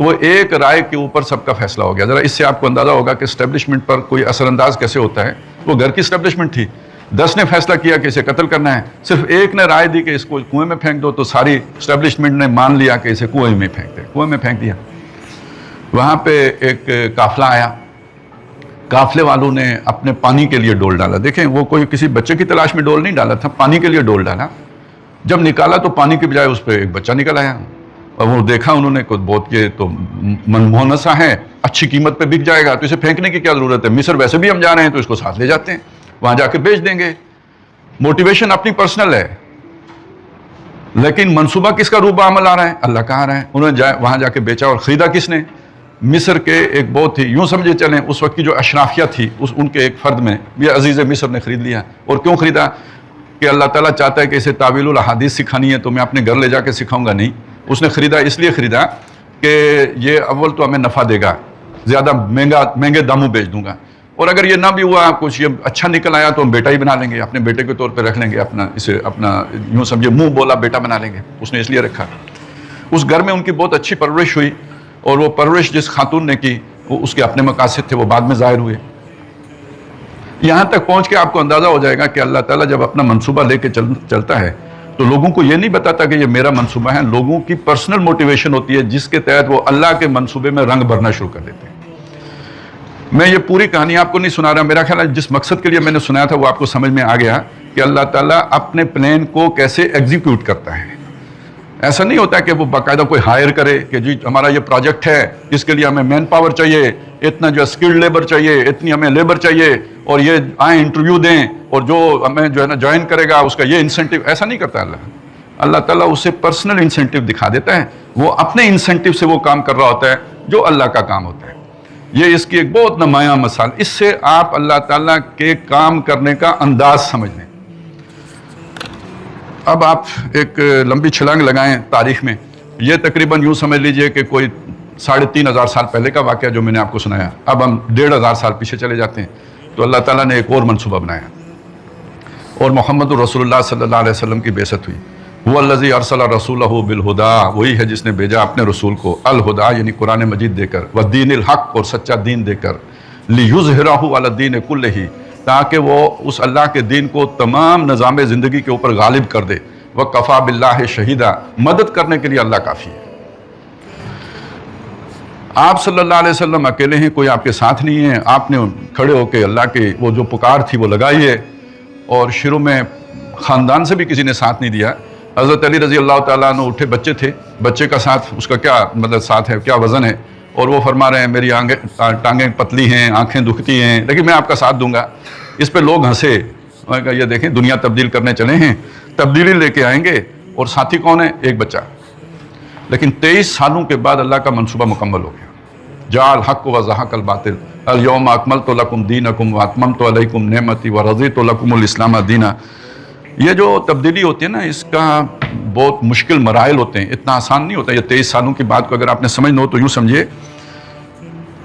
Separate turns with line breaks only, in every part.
تو وہ ایک رائے کے اوپر سب کا فیصلہ ہو گیا. ذرا اس سے آپ کو اندازہ ہوگا کہ اسٹیبلشمنٹ پر کوئی اثر انداز کیسے ہوتا ہے. وہ گھر کی اسٹیبلشمنٹ تھی, 10 نے فیصلہ کیا کہ اسے قتل کرنا ہے, صرف ایک نے رائے دی کہ اس کو کنویں میں پھینک دو, تو ساری اسٹیبلشمنٹ نے مان لیا کہ اسے کنویں میں پھینک دیا. وہاں پہ ایک قافلہ آیا, قافلے والوں نے اپنے پانی کے لیے ڈول ڈالا. دیکھیں وہ کوئی کسی بچے کی تلاش میں ڈول نہیں ڈالا تھا, پانی کے لیے ڈول ڈالا. جب نکالا تو پانی کے بجائے اس پہ ایک بچہ نکل آیا, اور وہ دیکھا انہوں نے کچھ بہت یہ تو منموہن سا ہے, اچھی قیمت پہ بک جائے گا, تو اسے پھینکنے کی کیا ضرورت ہے, مصر ویسے بھی ہم جا رہے ہیں تو اس کو ساتھ لے جاتے ہیں, وہاں جا کے بیچ دیں گے. موٹیویشن اپنی پرسنل ہے, لیکن منصوبہ کس کا روپ عمل آ رہا ہے, اللہ کا آ رہا ہے. انہوں نے وہاں جا کے بیچا, اور خریدا کس نے, مصر کے ایک بہت ہی یوں سمجھے چلیں اس وقت کی جو اشرافیہ تھی ان کے ایک فرد میں یہ عزیز مصر نے خرید لیا. اور کیوں خریدا, کہ اللہ تعالیٰ چاہتا ہے کہ اسے تعویل الاحادیث سکھانی ہے, تو میں اپنے گھر لے جا کے سکھاؤں گا نہیں. اس نے خریدا اس لیے خریدا کہ یہ اول تو ہمیں نفع دے گا, زیادہ مہنگے داموں بیچ دوں گا, اور اگر یہ نہ بھی ہوا کچھ یہ اچھا نکل آیا تو ہم بیٹا ہی بنا لیں گے, اپنے بیٹے کے طور پہ رکھ لیں گے, اپنا یوں سمجھے منہ بولا بیٹا بنا لیں گے. اس نے اس لیے رکھا. اس گھر میں ان کی بہت اچھی پرورش ہوئی, اور وہ پرورش جس خاتون نے کی وہ اس کے اپنے مقاصد تھے, وہ بعد میں ظاہر ہوئے. یہاں تک پہنچ کے آپ کو اندازہ ہو جائے گا کہ اللہ تعالیٰ جب اپنا منصوبہ لے کے چلتا ہے تو لوگوں کو یہ نہیں بتاتا کہ یہ میرا منصوبہ ہے, لوگوں کی پرسنل موٹیویشن ہوتی ہے جس کے تحت وہ اللہ کے منصوبے میں رنگ بھرنا شروع کر دیتے ہیں. میں یہ پوری کہانی آپ کو نہیں سنا رہا, میرا خیال ہے جس مقصد کے لیے میں نے سنایا تھا وہ آپ کو سمجھ میں آ گیا کہ اللہ تعالیٰ اپنے پلان کو کیسے ایگزیکیوٹ کرتا ہے. ایسا نہیں ہوتا کہ وہ باقاعدہ کوئی ہائر کرے کہ جی ہمارا یہ پروجیکٹ ہے, اس کے لیے ہمیں مین پاور چاہیے, اتنا جو ہے اسکلڈ لیبر چاہیے, اتنی ہمیں لیبر چاہیے, اور یہ آئیں انٹرویو دیں, اور جو ہمیں جو ہے نا جوائن کرے گا اس کا یہ انسینٹیو. ایسا نہیں کرتا اللہ. اللہ تعالیٰ اسے پرسنل انسینٹیو دکھا دیتا ہے, وہ اپنے انسینٹیو سے وہ کام کر رہا ہوتا ہے جو اللہ کا کام ہوتا ہے. یہ اس کی ایک بہت نمایاں مثال. اس سے آپ اللہ تعالیٰ کے کام کرنے کا انداز سمجھ لیں. اب آپ ایک لمبی چھلانگ لگائیں تاریخ میں. یہ تقریباً یوں سمجھ لیجئے کہ کوئی 3500 سال پہلے کا واقعہ جو میں نے آپ کو سنایا. اب ہم 1500 سال پیچھے چلے جاتے ہیں تو اللہ تعالیٰ نے ایک اور منصوبہ بنایا, اور محمد رسول اللہ صلی اللہ علیہ وسلم کی بعثت ہوئی. وہ الذی ارسل رسولہ بالہدیٰ, وہی ہے جس نے بھیجا اپنے رسول کو الہدیٰ یعنی قرآن مجید دے کر, والدین الحق اور سچا دین دے کر, لیظہرہ علی الدین کلہ تاکہ وہ اس اللہ کے دین کو تمام نظام زندگی کے اوپر غالب کر دے. وَکَفَىٰ بِاللَّهِ شَہِیدًا, مدد کرنے کے لیے اللہ کافی ہے. آپ صلی اللہ علیہ وسلم اکیلے ہیں, کوئی آپ کے ساتھ نہیں ہے. آپ نے کھڑے ہو کے اللہ کے وہ جو پکار تھی وہ لگائی ہے, اور شروع میں خاندان سے بھی کسی نے ساتھ نہیں دیا. حضرت علی رضی اللہ تعالیٰ عنہ اٹھے, بچے تھے, بچے کا ساتھ اس کا کیا مطلب ساتھ ہے, کیا وزن ہے, اور وہ فرما رہے ہیں میری ٹانگیں پتلی ہیں, آنکھیں دکھتی ہیں, لیکن میں آپ کا ساتھ دوں گا. اس پہ لوگ ہنسے, یہ دیکھیں دنیا تبدیل کرنے چلے ہیں, تبدیلی لے کے آئیں گے, اور ساتھی کون ہے, ایک بچہ. لیکن 23 سالوں کے بعد اللہ کا منصوبہ مکمل ہو گیا. جاء الحق وزهق الباطل اليوم اکملت لکم دینکم واتممت علیکم نعمتی ورضیت لکم الاسلام دینا. یہ جو تبدیلی ہوتی ہے نا, اس کا بہت مشکل مراحل ہوتے ہیں, اتنا آسان نہیں ہوتا. یہ 23 سالوں کی بات کو اگر آپ نے سمجھنا ہو تو یوں سمجھیے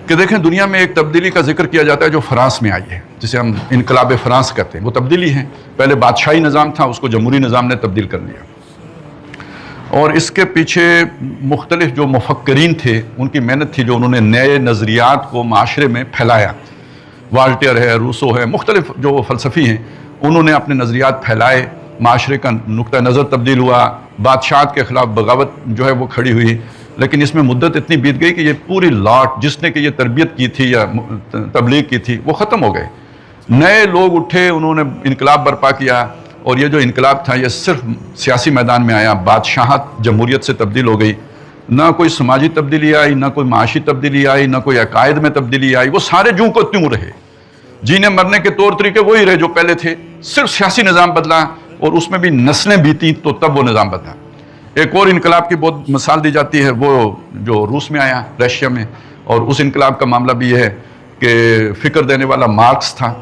کہ دیکھیں دنیا میں ایک تبدیلی کا ذکر کیا جاتا ہے جو فرانس میں آئی ہے, جسے ہم انقلاب فرانس کہتے ہیں. وہ تبدیلی ہے, پہلے بادشاہی نظام تھا, اس کو جمہوری نظام نے تبدیل کر لیا. اور اس کے پیچھے مختلف جو مفکرین تھے ان کی محنت تھی, جو انہوں نے نئے نظریات کو معاشرے میں پھیلایا. والٹیر ہے, روسو ہے, مختلف جو فلسفی ہیں, انہوں نے اپنے نظریات پھیلائے, معاشرے کا نقطہ نظر تبدیل ہوا, بادشاہت کے خلاف بغاوت جو ہے وہ کھڑی ہوئی. لیکن اس میں مدت اتنی بیت گئی کہ یہ پوری لاٹ جس نے کہ یہ تربیت کی تھی یا تبلیغ کی تھی وہ ختم ہو گئے. نئے لوگ اٹھے, انہوں نے انقلاب برپا کیا, اور یہ جو انقلاب تھا یہ صرف سیاسی میدان میں آیا. بادشاہت جمہوریت سے تبدیل ہو گئی, نہ کوئی سماجی تبدیلی آئی, نہ کوئی معاشی تبدیلی آئی, نہ کوئی عقائد میں تبدیلی آئی. وہ سارے جوں کو تیوں رہے, جینے مرنے کے طور طریقے وہی رہے جو پہلے تھے, صرف سیاسی نظام بدلا, اور اس میں بھی نسلیں بیتی تو تب وہ نظام بدلا. ایک اور انقلاب کی بہت مثال دی جاتی ہے, وہ جو روس میں آیا, رشیا میں, اور اس انقلاب کا معاملہ بھی یہ ہے کہ فکر دینے والا مارکس تھا,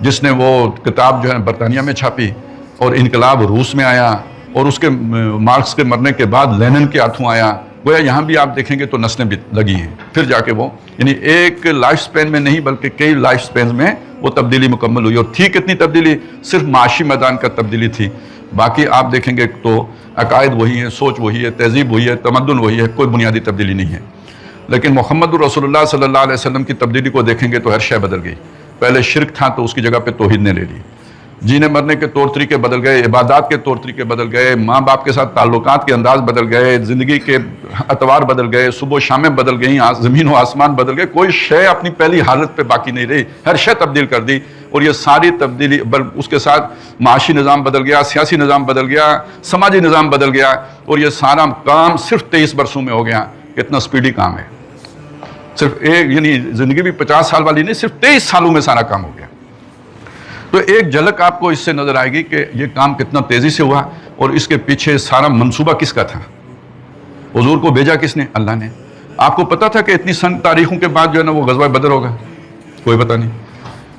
جس نے وہ کتاب جو ہے برطانیہ میں چھاپی, اور انقلاب روس میں آیا, اور اس کے مارکس کے مرنے کے بعد لینن کے ہاتھوں آیا. گویا یہاں بھی آپ دیکھیں گے تو نسلیں بھی لگی ہیں, پھر جا کے وہ یعنی ایک لائف سپین میں نہیں بلکہ کئی لائف سپینز میں وہ تبدیلی مکمل ہوئی. اور تھی کتنی تبدیلی, صرف معاشی میدان کا تبدیلی تھی, باقی آپ دیکھیں گے تو عقائد وہی ہیں, سوچ وہی ہے, تہذیب وہی ہے, تمدن وہی ہے, کوئی بنیادی تبدیلی نہیں ہے. لیکن محمد رسول اللہ صلی اللہ علیہ وسلم کی تبدیلی کو دیکھیں گے تو ہر شے بدل گئی. پہلے شرک تھا تو اس کی جگہ پہ توحید نے لے لی. جینے مرنے کے طور طریقے بدل گئے, عبادات کے طور طریقے بدل گئے, ماں باپ کے ساتھ تعلقات کے انداز بدل گئے, زندگی کے اطوار بدل گئے, صبح و شامیں بدل گئیں, زمین و آسمان بدل گئے, کوئی شے اپنی پہلی حالت پہ باقی نہیں رہی, ہر شے تبدیل کر دی. اور یہ ساری تبدیلی اس کے ساتھ معاشی نظام بدل گیا, سیاسی نظام بدل گیا, سماجی نظام بدل گیا, اور یہ سارا کام صرف 23 برسوں میں ہو گیا. کتنا سپیڈی کام ہے, صرف ایک, یعنی زندگی بھی 50 سال والی نہیں, صرف 23 سالوں میں سارا کام ہو گیا. تو ایک جھلک آپ کو اس سے نظر آئے گی کہ یہ کام کتنا تیزی سے ہوا, اور اس کے پیچھے سارا منصوبہ کس کا تھا. حضور کو بھیجا کس نے؟ اللہ نے. آپ کو پتا تھا کہ اتنی سنگ تاریخوں کے بعد جو ہے نا وہ غزوہ بدر ہوگا؟ کوئی پتہ نہیں.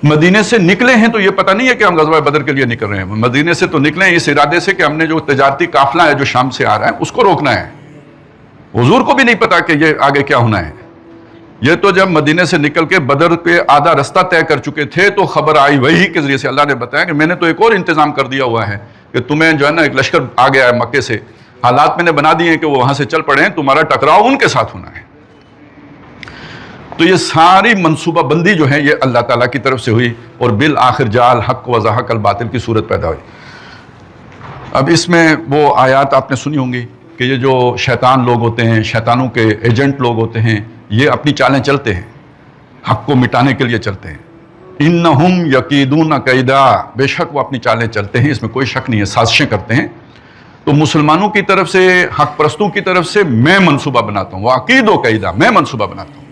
مدینے سے نکلے ہیں تو یہ پتہ نہیں ہے کہ ہم غزوہ بدر کے لیے نکل رہے ہیں. مدینے سے تو نکلے ہیں اس ارادے سے کہ ہم نے جو تجارتی قافلہ ہے جو شام سے آ رہا ہے اس کو روکنا ہے. حضور کو بھی نہیں پتا کہ یہ آگے کیا ہونا ہے. یہ تو جب مدینے سے نکل کے بدر کے آدھا رستہ طے کر چکے تھے تو خبر آئی وحی کے ذریعے سے, اللہ نے بتایا کہ میں نے تو ایک اور انتظام کر دیا ہوا ہے کہ تمہیں جو ہے نا ایک لشکر آ گیا ہے مکے سے, حالات میں نے بنا دیے ہیں کہ وہ وہاں سے چل پڑے ہیں, تمہارا ٹکراؤ ان کے ساتھ ہونا ہے. تو یہ ساری منصوبہ بندی جو ہے یہ اللہ تعالیٰ کی طرف سے ہوئی, اور بالآخر جاء الحق وزهق الباطل کی صورت پیدا ہوئی. اب اس میں وہ آیات آپ نے سنی ہوں گی کہ یہ جو شیطان لوگ ہوتے ہیں, شیطانوں کے ایجنٹ لوگ ہوتے ہیں, یہ اپنی چالیں چلتے ہیں, حق کو مٹانے کے لیے چلتے ہیں. انہم یکیدون کیدا, بے شک وہ اپنی چالیں چلتے ہیں, اس میں کوئی شک نہیں ہے, سازشیں کرتے ہیں. تو مسلمانوں کی طرف سے, حق پرستوں کی طرف سے میں منصوبہ بناتا ہوں, وعقیدو کیدا, میں منصوبہ بناتا ہوں.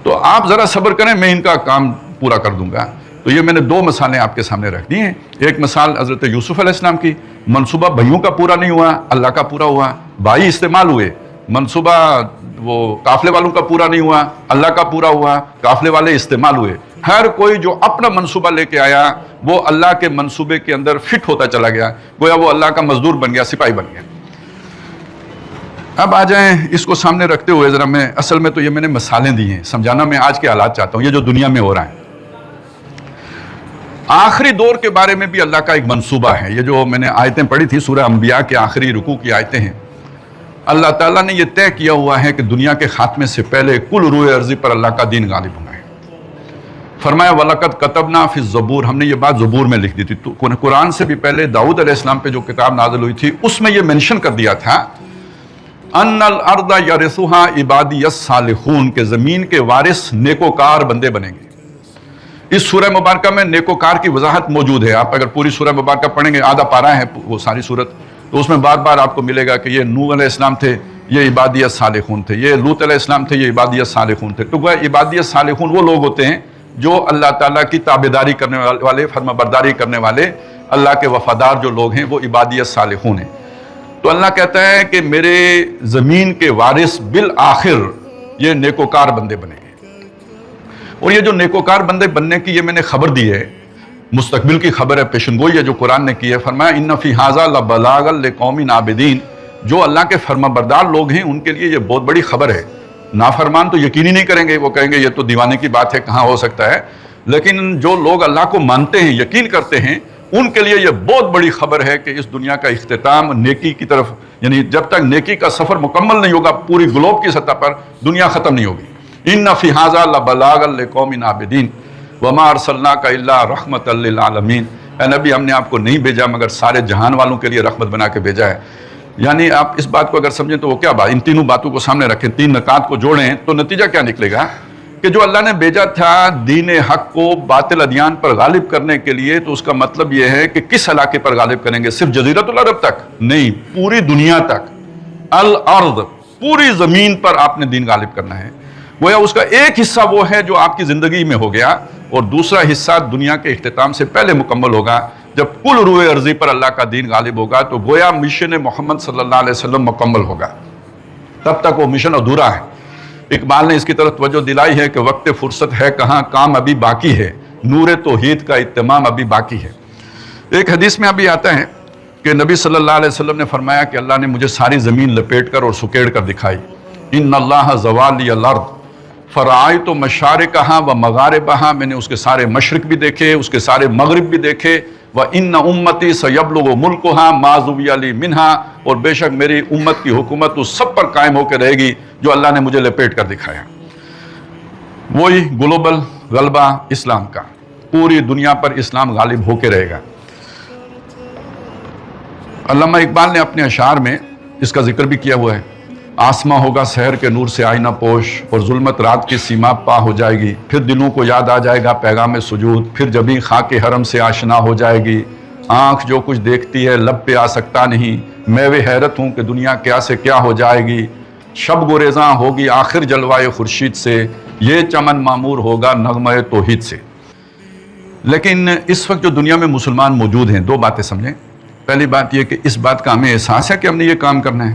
تو آپ ذرا صبر کریں, میں ان کا کام پورا کر دوں گا. تو یہ میں نے 2 مثالیں آپ کے سامنے رکھ دی ہیں. ایک مثال حضرت یوسف علیہ السلام کی, منصوبہ بھائیوں کا پورا نہیں ہوا, اللہ کا پورا ہوا. بھائی استعمال ہوئے, منصوبہ وہ قافلے والوں کا پورا نہیں ہوا, اللہ کا پورا ہوا, قافلے والے استعمال ہوئے. ہر کوئی جو اپنا منصوبہ لے کے آیا وہ اللہ کے منصوبے کے اندر فٹ ہوتا چلا گیا, گویا وہ اللہ کا مزدور بن گیا, سپاہی بن گیا. اب آ جائیں اس کو سامنے رکھتے ہوئے ذرا, میں اصل میں تو یہ میں نے مثالیں دی ہیں, سمجھانا میں آج کے حالات چاہتا ہوں, یہ جو دنیا میں ہو رہا ہے. آخری دور کے بارے میں بھی اللہ کا ایک منصوبہ ہے. یہ جو میں نے آیتیں پڑھی تھی سورہ انبیاء کے آخری رکوع کی آیتیں ہیں, اللہ تعالیٰ نے یہ طے کیا ہوا ہے کہ دنیا کے خاتمے سے پہلے کل روئے ارضی پر اللہ کا دین غالب ہونا ہے. فرمایا وَلَقَدْ كَتَبْنَا فِي الزَّبُورِ, ہم نے یہ بات زبور میں لکھ دی تھی. تو قرآن سے بھی پہلے داؤد علیہ السلام پہ جو کتاب نازل ہوئی تھی اس میں یہ منشن کر دیا تھا ان الارض یرثها عبادی الصالحون, کہ زمین کے وارث نیکوکار بندے بنیں گے. اس سورہ مبارکہ میں نیکوکار کی وضاحت موجود ہے. آپ اگر پوری سورہ مبارکہ پڑھیں گے, آدھا پارہ ہے وہ ساری سورت, تو اس میں بار بار آپ کو ملے گا کہ یہ نوح علیہ السلام تھے, یہ عبادی الصالحون تھے, یہ لوط علیہ السلام تھے, یہ عبادی الصالحون تھے. تو گویا عبادی الصالحون وہ لوگ ہوتے ہیں جو اللہ تعالیٰ کی تابعداری کرنے والے, فرما برداری کرنے والے, اللہ کے وفادار جو لوگ ہیں وہ عبادی الصالحون ہیں. تو اللہ کہتا ہے کہ میرے زمین کے وارث بالآخر یہ نیکوکار بندے بنے گے. اور یہ جو نیکوکار بندے بننے کی یہ میں نے خبر دی ہے, مستقبل کی خبر ہے, پیشنگوئی ہے جو قرآن نے کی ہے. فرمایا ان فی ھذا لبلاغا لقوم عابدین, جو اللہ کے فرما بردار لوگ ہیں ان کے لیے یہ بہت بڑی خبر ہے. نافرمان تو یقینی نہیں کریں گے, وہ کہیں گے یہ تو دیوانے کی بات ہے, کہاں ہو سکتا ہے. لیکن جو لوگ اللہ کو مانتے ہیں, یقین کرتے ہیں, ان کے لیے یہ بہت بڑی خبر ہے کہ اس دنیا کا اختتام نیکی کی طرف, یعنی جب تک نیکی کا سفر مکمل نہیں ہوگا پوری گلوب کی سطح پر, دنیا ختم نہیں ہوگی. ان فی ھذا لبلاغا لقوم عابدین وما ارسلناک الا رحمۃ للعالمین, اے نبی ہم نے آپ کو نہیں بھیجا مگر سارے جہان والوں کے لیے رحمت بنا کے بھیجا ہے. یعنی آپ اس بات کو اگر سمجھیں تو وہ کیا بات, ان تینوں باتوں کو سامنے رکھیں, 3 نکات کو جوڑیں تو نتیجہ کیا نکلے گا کہ جو اللہ نے بھیجا تھا دین حق کو باطل ادیان پر غالب کرنے کے لیے, تو اس کا مطلب یہ ہے کہ کس علاقے پر غالب کریں گے؟ صرف جزیرۃ العرب تک نہیں, پوری دنیا تک. الارض, پوری زمین پر آپ نے دین غالب کرنا ہے. گویا اس کا ایک حصہ وہ ہے جو آپ کی زندگی میں ہو گیا, اور دوسرا حصہ دنیا کے اختتام سے پہلے مکمل ہوگا جب کل روئے ارضی پر اللہ کا دین غالب ہوگا. تو گویا مشن محمد صلی اللہ علیہ وسلم مکمل ہوگا, تب تک وہ مشن ادھورا ہے. اقبال نے اس کی طرف توجہ دلائی ہے کہ وقت فرصت ہے کہاں, کام ابھی باقی ہے, نور توحید کا اتمام ابھی باقی ہے. ایک حدیث میں ابھی آتا ہے کہ نبی صلی اللہ علیہ وسلم نے فرمایا کہ اللہ نے مجھے ساری زمین لپیٹ کر اور سکیڑ کر دکھائی. ان اللہ زوالی الارض فرآئیت مشارقہا و مغاربہا, میں نے اس کے سارے مشرق بھی دیکھے, اس کے سارے مغرب بھی دیکھے. وَإِنَّ أُمَّتِي سَيَبْلُغُ مُلْكُهَا مَا زُوِيَ لِي مِنْهَا، اور بے شک میری امت کی حکومت اس سب پر قائم ہو کے رہے گی جو اللہ نے مجھے لپیٹ کر دکھایا۔ وہی گلوبل غلبہ اسلام کا، پوری دنیا پر اسلام غالب ہو کے رہے گا۔ علامہ اقبال نے اپنے اشعار میں اس کا ذکر بھی کیا ہوا ہے، آسماں ہوگا سحر کے نور سے آئینہ پوش، اور ظلمت رات کی سیما پا ہو جائے گی، پھر دلوں کو یاد آ جائے گا پیغام سجود، پھر جبیں خاک حرم سے آشنا ہو جائے گی، آنکھ جو کچھ دیکھتی ہے لب پہ آ سکتا نہیں، میں وہ حیرت ہوں کہ دنیا کیا سے کیا ہو جائے گی، شب گریزاں ہوگی آخر جلوائے خورشید سے، یہ چمن معمور ہوگا نغمہ توحید سے۔ لیکن اس وقت جو دنیا میں مسلمان موجود ہیں، دو باتیں سمجھیں۔ پہلی بات یہ کہ اس بات کا ہمیں احساس ہے کہ ہم نے یہ کام کرنا ہے؟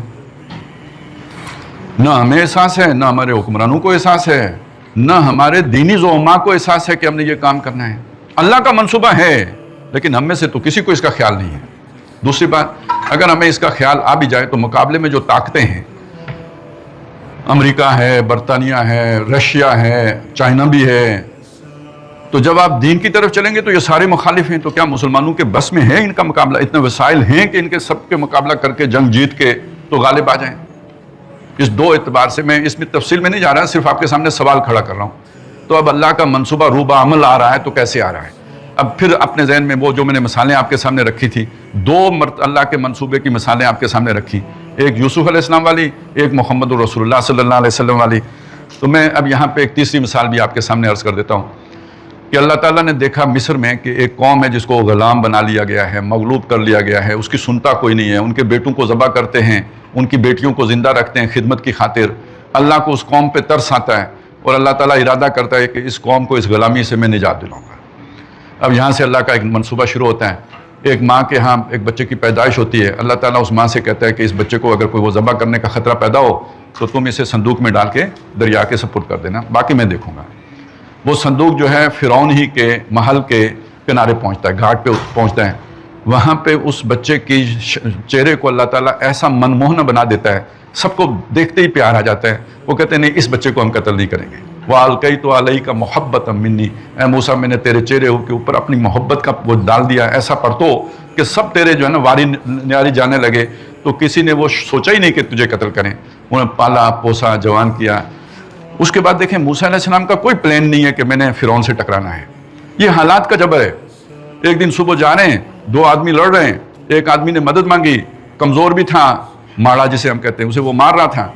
نہ ہمیں احساس ہے، نہ ہمارے حکمرانوں کو احساس ہے، نہ ہمارے دینی زعماء کو احساس ہے کہ ہم نے یہ کام کرنا ہے۔ اللہ کا منصوبہ ہے، لیکن ہم میں سے تو کسی کو اس کا خیال نہیں ہے۔ دوسری بات، اگر ہمیں اس کا خیال آ بھی جائے تو مقابلے میں جو طاقتیں ہیں، امریکہ ہے، برطانیہ ہے، رشیا ہے، چائنا بھی ہے، تو جب آپ دین کی طرف چلیں گے تو یہ سارے مخالف ہیں۔ تو کیا مسلمانوں کے بس میں ہے ان کا مقابلہ؟ اتنے وسائل ہیں کہ ان کے سب کے مقابلہ کر کے جنگ جیت کے تو غالب آ جائیں؟ اس دو اعتبار سے میں اس میں تفصیل میں نہیں جا رہا، صرف آپ کے سامنے سوال کھڑا کر رہا ہوں۔ تو اب اللہ کا منصوبہ روبہ عمل آ رہا ہے تو کیسے آ رہا ہے؟ اب پھر اپنے ذہن میں وہ جو میں نے مثالیں آپ کے سامنے رکھی تھی، دو اللہ کے منصوبے کی مثالیں آپ کے سامنے رکھی، ایک یوسف علیہ السلام والی، ایک محمد رسول اللہ صلی اللہ علیہ وسلم والی۔ تو میں اب یہاں پہ ایک تیسری مثال بھی آپ کے سامنے عرض کر دیتا ہوں کہ اللہ تعالیٰ نے دیکھا مصر میں کہ ایک قوم ہے جس کو غلام بنا لیا گیا ہے، مغلوب کر لیا گیا ہے، اس کی سنتا کوئی نہیں ہے، ان کے بیٹوں کو ذبح کرتے ہیں، ان کی بیٹیوں کو زندہ رکھتے ہیں خدمت کی خاطر۔ اللہ کو اس قوم پہ ترس آتا ہے اور اللہ تعالیٰ ارادہ کرتا ہے کہ اس قوم کو اس غلامی سے میں نجات دلاؤں گا۔ اب یہاں سے اللہ کا ایک منصوبہ شروع ہوتا ہے۔ ایک ماں کے ہاں ایک بچے کی پیدائش ہوتی ہے، اللہ تعالیٰ اس ماں سے کہتا ہے کہ اس بچے کو اگر کوئی وہ ذبح کرنے کا خطرہ پیدا ہو تو تم اسے صندوق میں ڈال کے دریا کے سپرد کر دینا، باقی میں دیکھوں گا۔ وہ صندوق جو ہے فرعون ہی کے محل کے کنارے پہنچتا ہے، گھاٹ پہ پہنچتا ہے، وہاں پہ اس بچے کی چہرے کو اللہ تعالیٰ ایسا منموہن بنا دیتا ہے، سب کو دیکھتے ہی پیار آ جاتا ہے۔ وہ کہتے ہیں نہیں، اس بچے کو ہم قتل نہیں کریں گے۔ وَأَلْقَيْتُ عَلَيْكَ مُحَبَّةً مِّنِّي، اے موسیٰ میں نے تیرے چہرے کے اوپر اپنی محبت کا وہ ڈال دیا، ایسا پرتو کہ سب تیرے جو ہے نا واری نیاری جانے لگے، تو کسی نے وہ سوچا ہی نہیں کہ تجھے قتل کریں۔ انہیں پالا پوسا جوان کیا۔ اس کے بعد دیکھیں موسیٰ علیہ السلام کا کوئی پلان نہیں ہے کہ میں نے فرعون سے ٹکرانا ہے، یہ حالات کا جبر ہے۔ ایک دن صبح جا رہے ہیں، دو آدمی لڑ رہے ہیں، ایک آدمی نے مدد مانگی، کمزور بھی تھا، ماڑا جسے ہم کہتے ہیں، اسے وہ مار رہا تھا،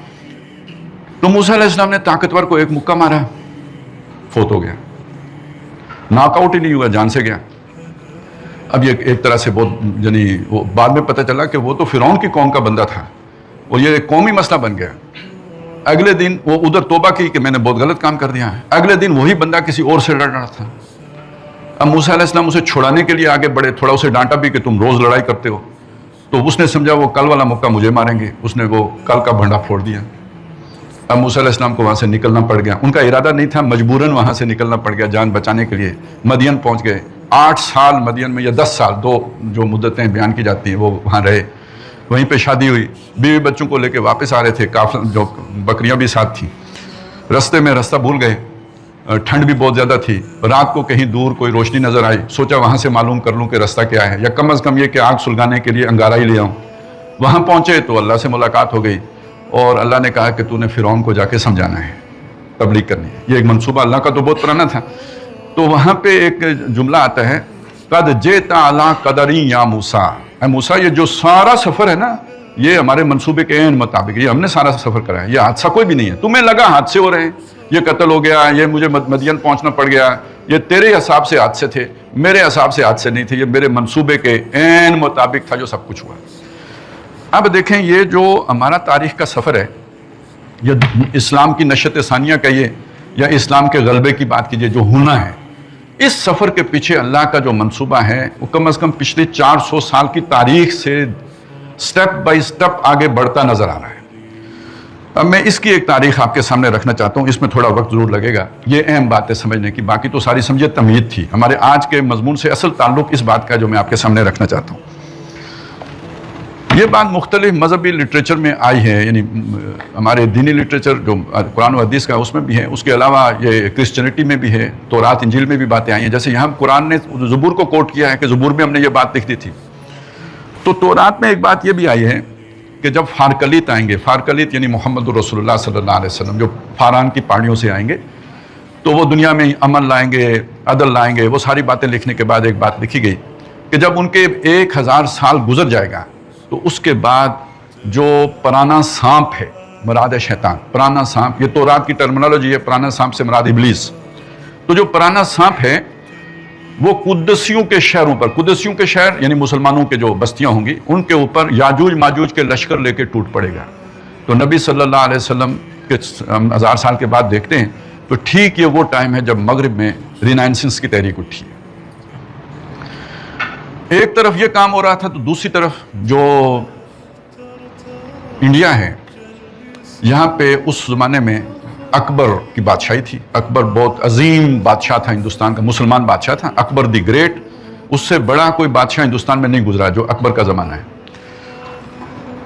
تو موسیٰ علیہ السلام نے طاقتور کو ایک مکہ مارا، فوت ہو گیا، ناک آؤٹ ہی نہیں ہوا، جان سے گیا۔ اب یہ ایک طرح سے بہت یعنی وہ بعد میں پتہ چلا کہ وہ تو فرعون کی قوم کا بندہ تھا، اور یہ ایک قومی مسئلہ بن گیا۔ اگلے دن وہ ادھر توبہ کی کہ میں نے بہت غلط کام کر دیا ہے، اگلے دن وہی بندہ کسی اور سے لڑ رہا تھا۔ اب موسیٰ علیہ السلام اسے چھڑانے کے لیے آگے بڑھے، تھوڑا اسے ڈانٹا بھی کہ تم روز لڑائی کرتے ہو، تو اس نے سمجھا وہ کل والا مکہ مجھے ماریں گے، اس نے وہ کل کا بھنڈا پھوڑ دیا۔ اب موسیٰ علیہ السلام کو وہاں سے نکلنا پڑ گیا، ان کا ارادہ نہیں تھا، مجبوراً وہاں سے نکلنا پڑ گیا جان بچانے کے لیے۔ مدین پہنچ گئے، 8 سال مدین میں، یا 10 سال، دو جو مدتیں بیان کی جاتی ہیں وہ وہاں رہے، وہیں پہ شادی ہوئی، بیوی بچوں کو لے کے واپس آ رہے تھے، کافی جو بکریاں بھی ساتھ تھیں۔ رستے میں رستہ بھول گئے، ٹھنڈ بھی بہت زیادہ تھی، رات کو کہیں دور کوئی روشنی نظر آئی، سوچا وہاں سے معلوم کر لوں کہ رستہ کیا ہے، یا کم از کم یہ کہ آگ سلگانے کے لیے انگارہ ہی لے آؤں۔ وہاں پہنچے تو اللہ سے ملاقات ہو گئی، اور اللہ نے کہا کہ تو نے فرعون کو جا کے سمجھانا ہے، تبلیغ کرنی ہے۔ یہ ایک منصوبہ اللہ کا تو بہت پرانا تھا۔ تو وہاں پہ ایک جملہ آتا ہے، قد جئت علی قدری یا موسیٰ، اے موسیٰ یہ جو سارا سفر ہے نا، یہ ہمارے منصوبے کے عین مطابق، یہ ہم نے سارا سفر کرا ہے، یہ حادثہ کوئی بھی نہیں ہے، تمہیں لگا حادثے ہو رہے ہیں، یہ قتل ہو گیا، یہ مجھے مدین پہنچنا پڑ گیا، یہ تیرے حساب سے حادثے تھے، میرے حساب سے حادثے نہیں تھے، یہ میرے منصوبے کے عین مطابق تھا جو سب کچھ ہوا۔ اب دیکھیں یہ جو ہمارا تاریخ کا سفر ہے، یہ اسلام کی نشت ثانیہ کہیے یا اسلام کے غلبے کی بات کیجئے، جو ہونا ہے، اس سفر کے پیچھے اللہ کا جو منصوبہ ہے وہ کم از کم پچھلے 400 سال کی تاریخ سے سٹیپ بائی سٹیپ آگے بڑھتا نظر آ رہا ہے۔ اب میں اس کی ایک تاریخ آپ کے سامنے رکھنا چاہتا ہوں، اس میں تھوڑا وقت ضرور لگے گا، یہ اہم بات ہے سمجھنے کی، باقی تو ساری سمجھے تمہید تھی۔ ہمارے آج کے مضمون سے اصل تعلق اس بات کا جو میں آپ کے سامنے رکھنا چاہتا ہوں۔ یہ بات مختلف مذہبی لٹریچر میں آئی ہے، یعنی ہمارے دینی لٹریچر جو قرآن و حدیث کا اس میں بھی ہے، اس کے علاوہ یہ کرسچینٹی میں بھی ہے، تورات انجیل میں بھی باتیں آئی ہیں. جیسے یہاں قرآن نے زبور کو کوٹ کیا ہے کہ زبور میں ہم نے یہ بات لکھ دی تھی. تو تورات میں ایک بات یہ بھی آئی ہے کہ جب فارکلیت آئیں گے، فارکلیت یعنی محمد رسول اللہ صلی اللہ علیہ وسلم جو فاران کی پہاڑیوں سے آئیں گے، تو وہ دنیا میں امن لائیں گے، عدل لائیں گے. وہ ساری باتیں لکھنے کے بعد ایک بات لکھی گئی کہ جب ان کے 1000 سال گزر جائے گا تو اس کے بعد جو پرانا سانپ ہے، مراد ہے شیطان. پرانا سانپ، یہ تورات کی ٹرمنالوجی ہے، پرانا سانپ سے مراد ابلیس. تو جو پرانا سانپ ہے وہ قدسیوں کے شہروں پر، قدسیوں کے شہر یعنی مسلمانوں کے جو بستیاں ہوں گی، ان کے اوپر یاجوج ماجوج کے لشکر لے کے ٹوٹ پڑے گا. تو نبی صلی اللہ علیہ وسلم کے 1000 سال کے بعد دیکھتے ہیں تو ٹھیک یہ وہ ٹائم ہے جب مغرب میں رینائنسنس کی تحریک اٹھی ہے. ایک طرف یہ کام ہو رہا تھا تو دوسری طرف جو انڈیا ہے، یہاں پہ اس زمانے میں اکبر کی بادشاہی تھی. اکبر بہت عظیم بادشاہ تھا، ہندوستان کا مسلمان بادشاہ تھا، اکبر دی گریٹ. اس سے بڑا کوئی بادشاہ ہندوستان میں نہیں گزرا جو اکبر کا زمانہ ہے.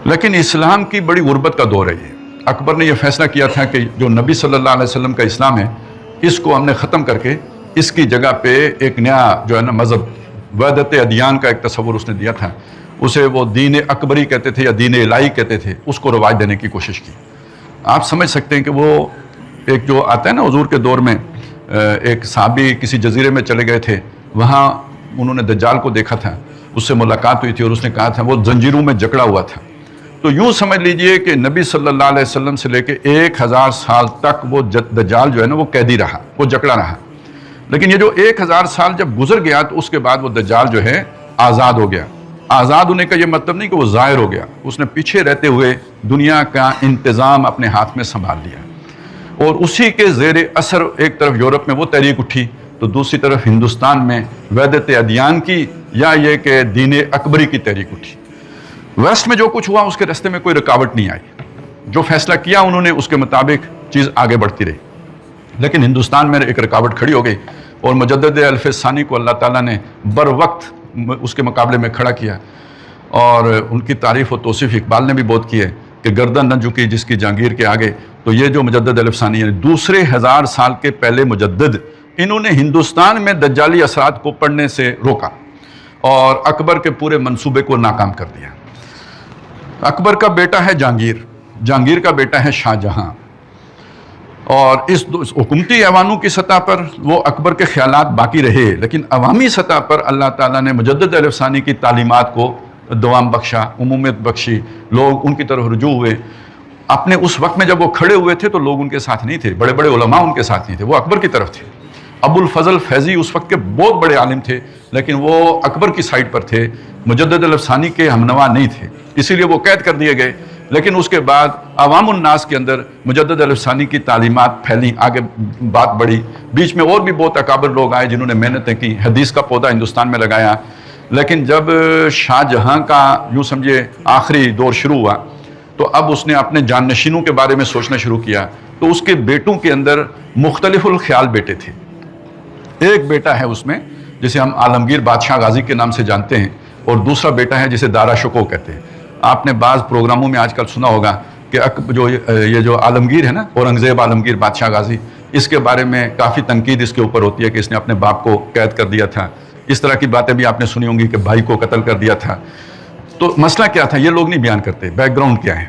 لیکن اسلام کی بڑی غربت کا دور ہے یہ. اکبر نے یہ فیصلہ کیا تھا کہ جو نبی صلی اللہ علیہ وسلم کا اسلام ہے، اس کو ہم نے ختم کر کے اس کی جگہ پہ ایک نیا جو ہے نا مذہب، وحدت ادیان کا ایک تصور اس نے دیا تھا. اسے وہ دین اکبری کہتے تھے یا دین الہی کہتے تھے، اس کو رواج دینے کی کوشش کی. آپ سمجھ سکتے ہیں کہ وہ ایک جو آتا ہے نا حضور کے دور میں، ایک صحابی کسی جزیرے میں چلے گئے تھے، وہاں انہوں نے دجال کو دیکھا تھا، اس سے ملاقات ہوئی تھی اور اس نے کہا تھا وہ زنجیروں میں جکڑا ہوا تھا. تو یوں سمجھ لیجئے کہ نبی صلی اللہ علیہ وسلم سے لے کے 1000 سال تک وہ دجال جو ہے نا وہ قیدی رہا، وہ جکڑا رہا. لیکن یہ جو 1000 سال جب گزر گیا تو اس کے بعد وہ دجال جو ہے آزاد ہو گیا. آزاد ہونے کا یہ مطلب نہیں کہ وہ ظاہر ہو گیا، اس نے پیچھے رہتے ہوئے دنیا کا انتظام اپنے ہاتھ میں سنبھال لیا. اور اسی کے زیر اثر ایک طرف یورپ میں وہ تحریک اٹھی تو دوسری طرف ہندوستان میں وحدت ادیان کی یا یہ کہ دین اکبری کی تحریک اٹھی. ویسٹ میں جو کچھ ہوا اس کے راستے میں کوئی رکاوٹ نہیں آئی. جو فیصلہ کیا انہوں نے اس کے مطابق چیز آگے بڑھتی رہی. لیکن ہندوستان میں ایک رکاوٹ کھڑی ہو گئی اور مجدد الف ثانی کو اللہ تعالیٰ نے بر وقت اس کے مقابلے میں کھڑا کیا. اور ان کی تعریف و توصیف اقبال نے بھی بہت کی ہے کہ گردن نہ جھکی جس کی جہانگیر کے آگے. تو یہ جو مجدد الف ثانی یعنی دوسرے 1000 سال کے پہلے مجدد، انہوں نے ہندوستان میں دجالی اثرات کو پڑھنے سے روکا اور اکبر کے پورے منصوبے کو ناکام کر دیا. اکبر کا بیٹا ہے جہانگیر، جہانگیر کا بیٹا ہے شاہ جہاں. اور اس حکومتی ایوانوں کی سطح پر وہ اکبر کے خیالات باقی رہے، لیکن عوامی سطح پر اللہ تعالیٰ نے مجدد الف ثانی کی تعلیمات کو دوام بخشا، عمومیت بخشی، لوگ ان کی طرف رجوع ہوئے. اپنے اس وقت میں جب وہ کھڑے ہوئے تھے تو لوگ ان کے ساتھ نہیں تھے، بڑے بڑے علماء ان کے ساتھ نہیں تھے، وہ اکبر کی طرف تھے. ابو الفضل فیضی اس وقت کے بہت بڑے عالم تھے لیکن وہ اکبر کی سائٹ پر تھے، مجدد الف ثانی کے ہمنوا نہیں تھے، اسی لیے وہ قید کر دیے گئے. لیکن اس کے بعد عوام الناس کے اندر مجدد الف ثانی کی تعلیمات پھیلیں، آگے بات بڑھی. بیچ میں اور بھی بہت اکابر لوگ آئے جنہوں نے محنتیں کی، حدیث کا پودا ہندوستان میں لگایا. لیکن جب شاہ جہاں کا یوں سمجھے آخری دور شروع ہوا تو اب اس نے اپنے جانشینوں کے بارے میں سوچنا شروع کیا. تو اس کے بیٹوں کے اندر مختلف الخیال بیٹے تھے. ایک بیٹا ہے اس میں جسے ہم عالمگیر بادشاہ غازی کے نام سے جانتے ہیں، اور دوسرا بیٹا ہے جسے دارا شکوہ کہتے ہیں. آپ نے بعض پروگراموں میں آج کل سنا ہوگا کہ یہ جو عالمگیر ہے نا، اورنگزیب عالمگیر بادشاہ غازی، اس کے بارے میں کافی تنقید اس کے اوپر ہوتی ہے کہ اس نے اپنے باپ کو قید کر دیا تھا. اس طرح کی باتیں بھی آپ نے سنی ہوں گی کہ بھائی کو قتل کر دیا تھا. تو مسئلہ کیا تھا یہ لوگ نہیں بیان کرتے. بیک گراؤنڈ کیا ہے؟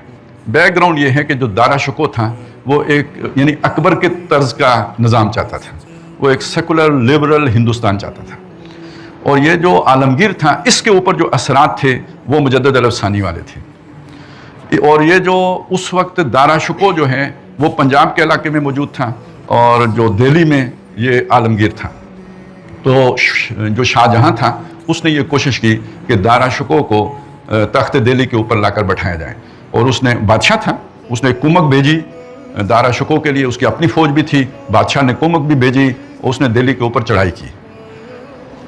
بیک گراؤنڈ یہ ہے کہ جو دارا شکوہ تھا وہ ایک یعنی اکبر کے طرز کا نظام چاہتا تھا، وہ ایک سیکولر لبرل ہندوستان چاہتا تھا. اور یہ جو عالمگیر تھا اس کے اوپر جو اثرات تھے وہ مجدد الف ثانی والے تھے. اور یہ جو اس وقت دارا شکوہ جو ہے وہ پنجاب کے علاقے میں موجود تھا اور جو دہلی میں یہ عالمگیر تھا. تو جو شاہ جہاں تھا اس نے یہ کوشش کی کہ دارا شکوہ کو تخت دہلی کے اوپر لا کر بٹھایا جائے. اور اس نے بادشاہ تھا، اس نے کمک بھیجی دارا شکوہ کے لیے، اس کی اپنی فوج بھی تھی، بادشاہ نے کمک بھی بھیجی، اس نے دہلی کے اوپر چڑھائی کی.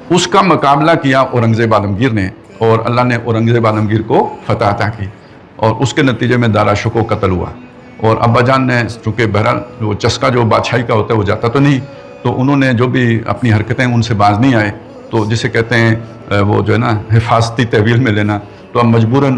اس کا مقابلہ کیا اورنگزیب عالمگیر نے اور اللہ نے اورنگزیب عالمگیر کو فتح عطا کی اور اس کے نتیجے میں دارا شکوہ قتل ہوا. اور ابا جان نے چونکہ بہرحال وہ چسکا جو بادشاہی کا ہوتا ہے وہ جاتا تو نہیں، تو انہوں نے جو بھی اپنی حرکتیں ان سے باز نہیں آئے، تو جسے کہتے ہیں وہ جو ہے نا حفاظتی تحویل میں لینا، تو اب مجبوراً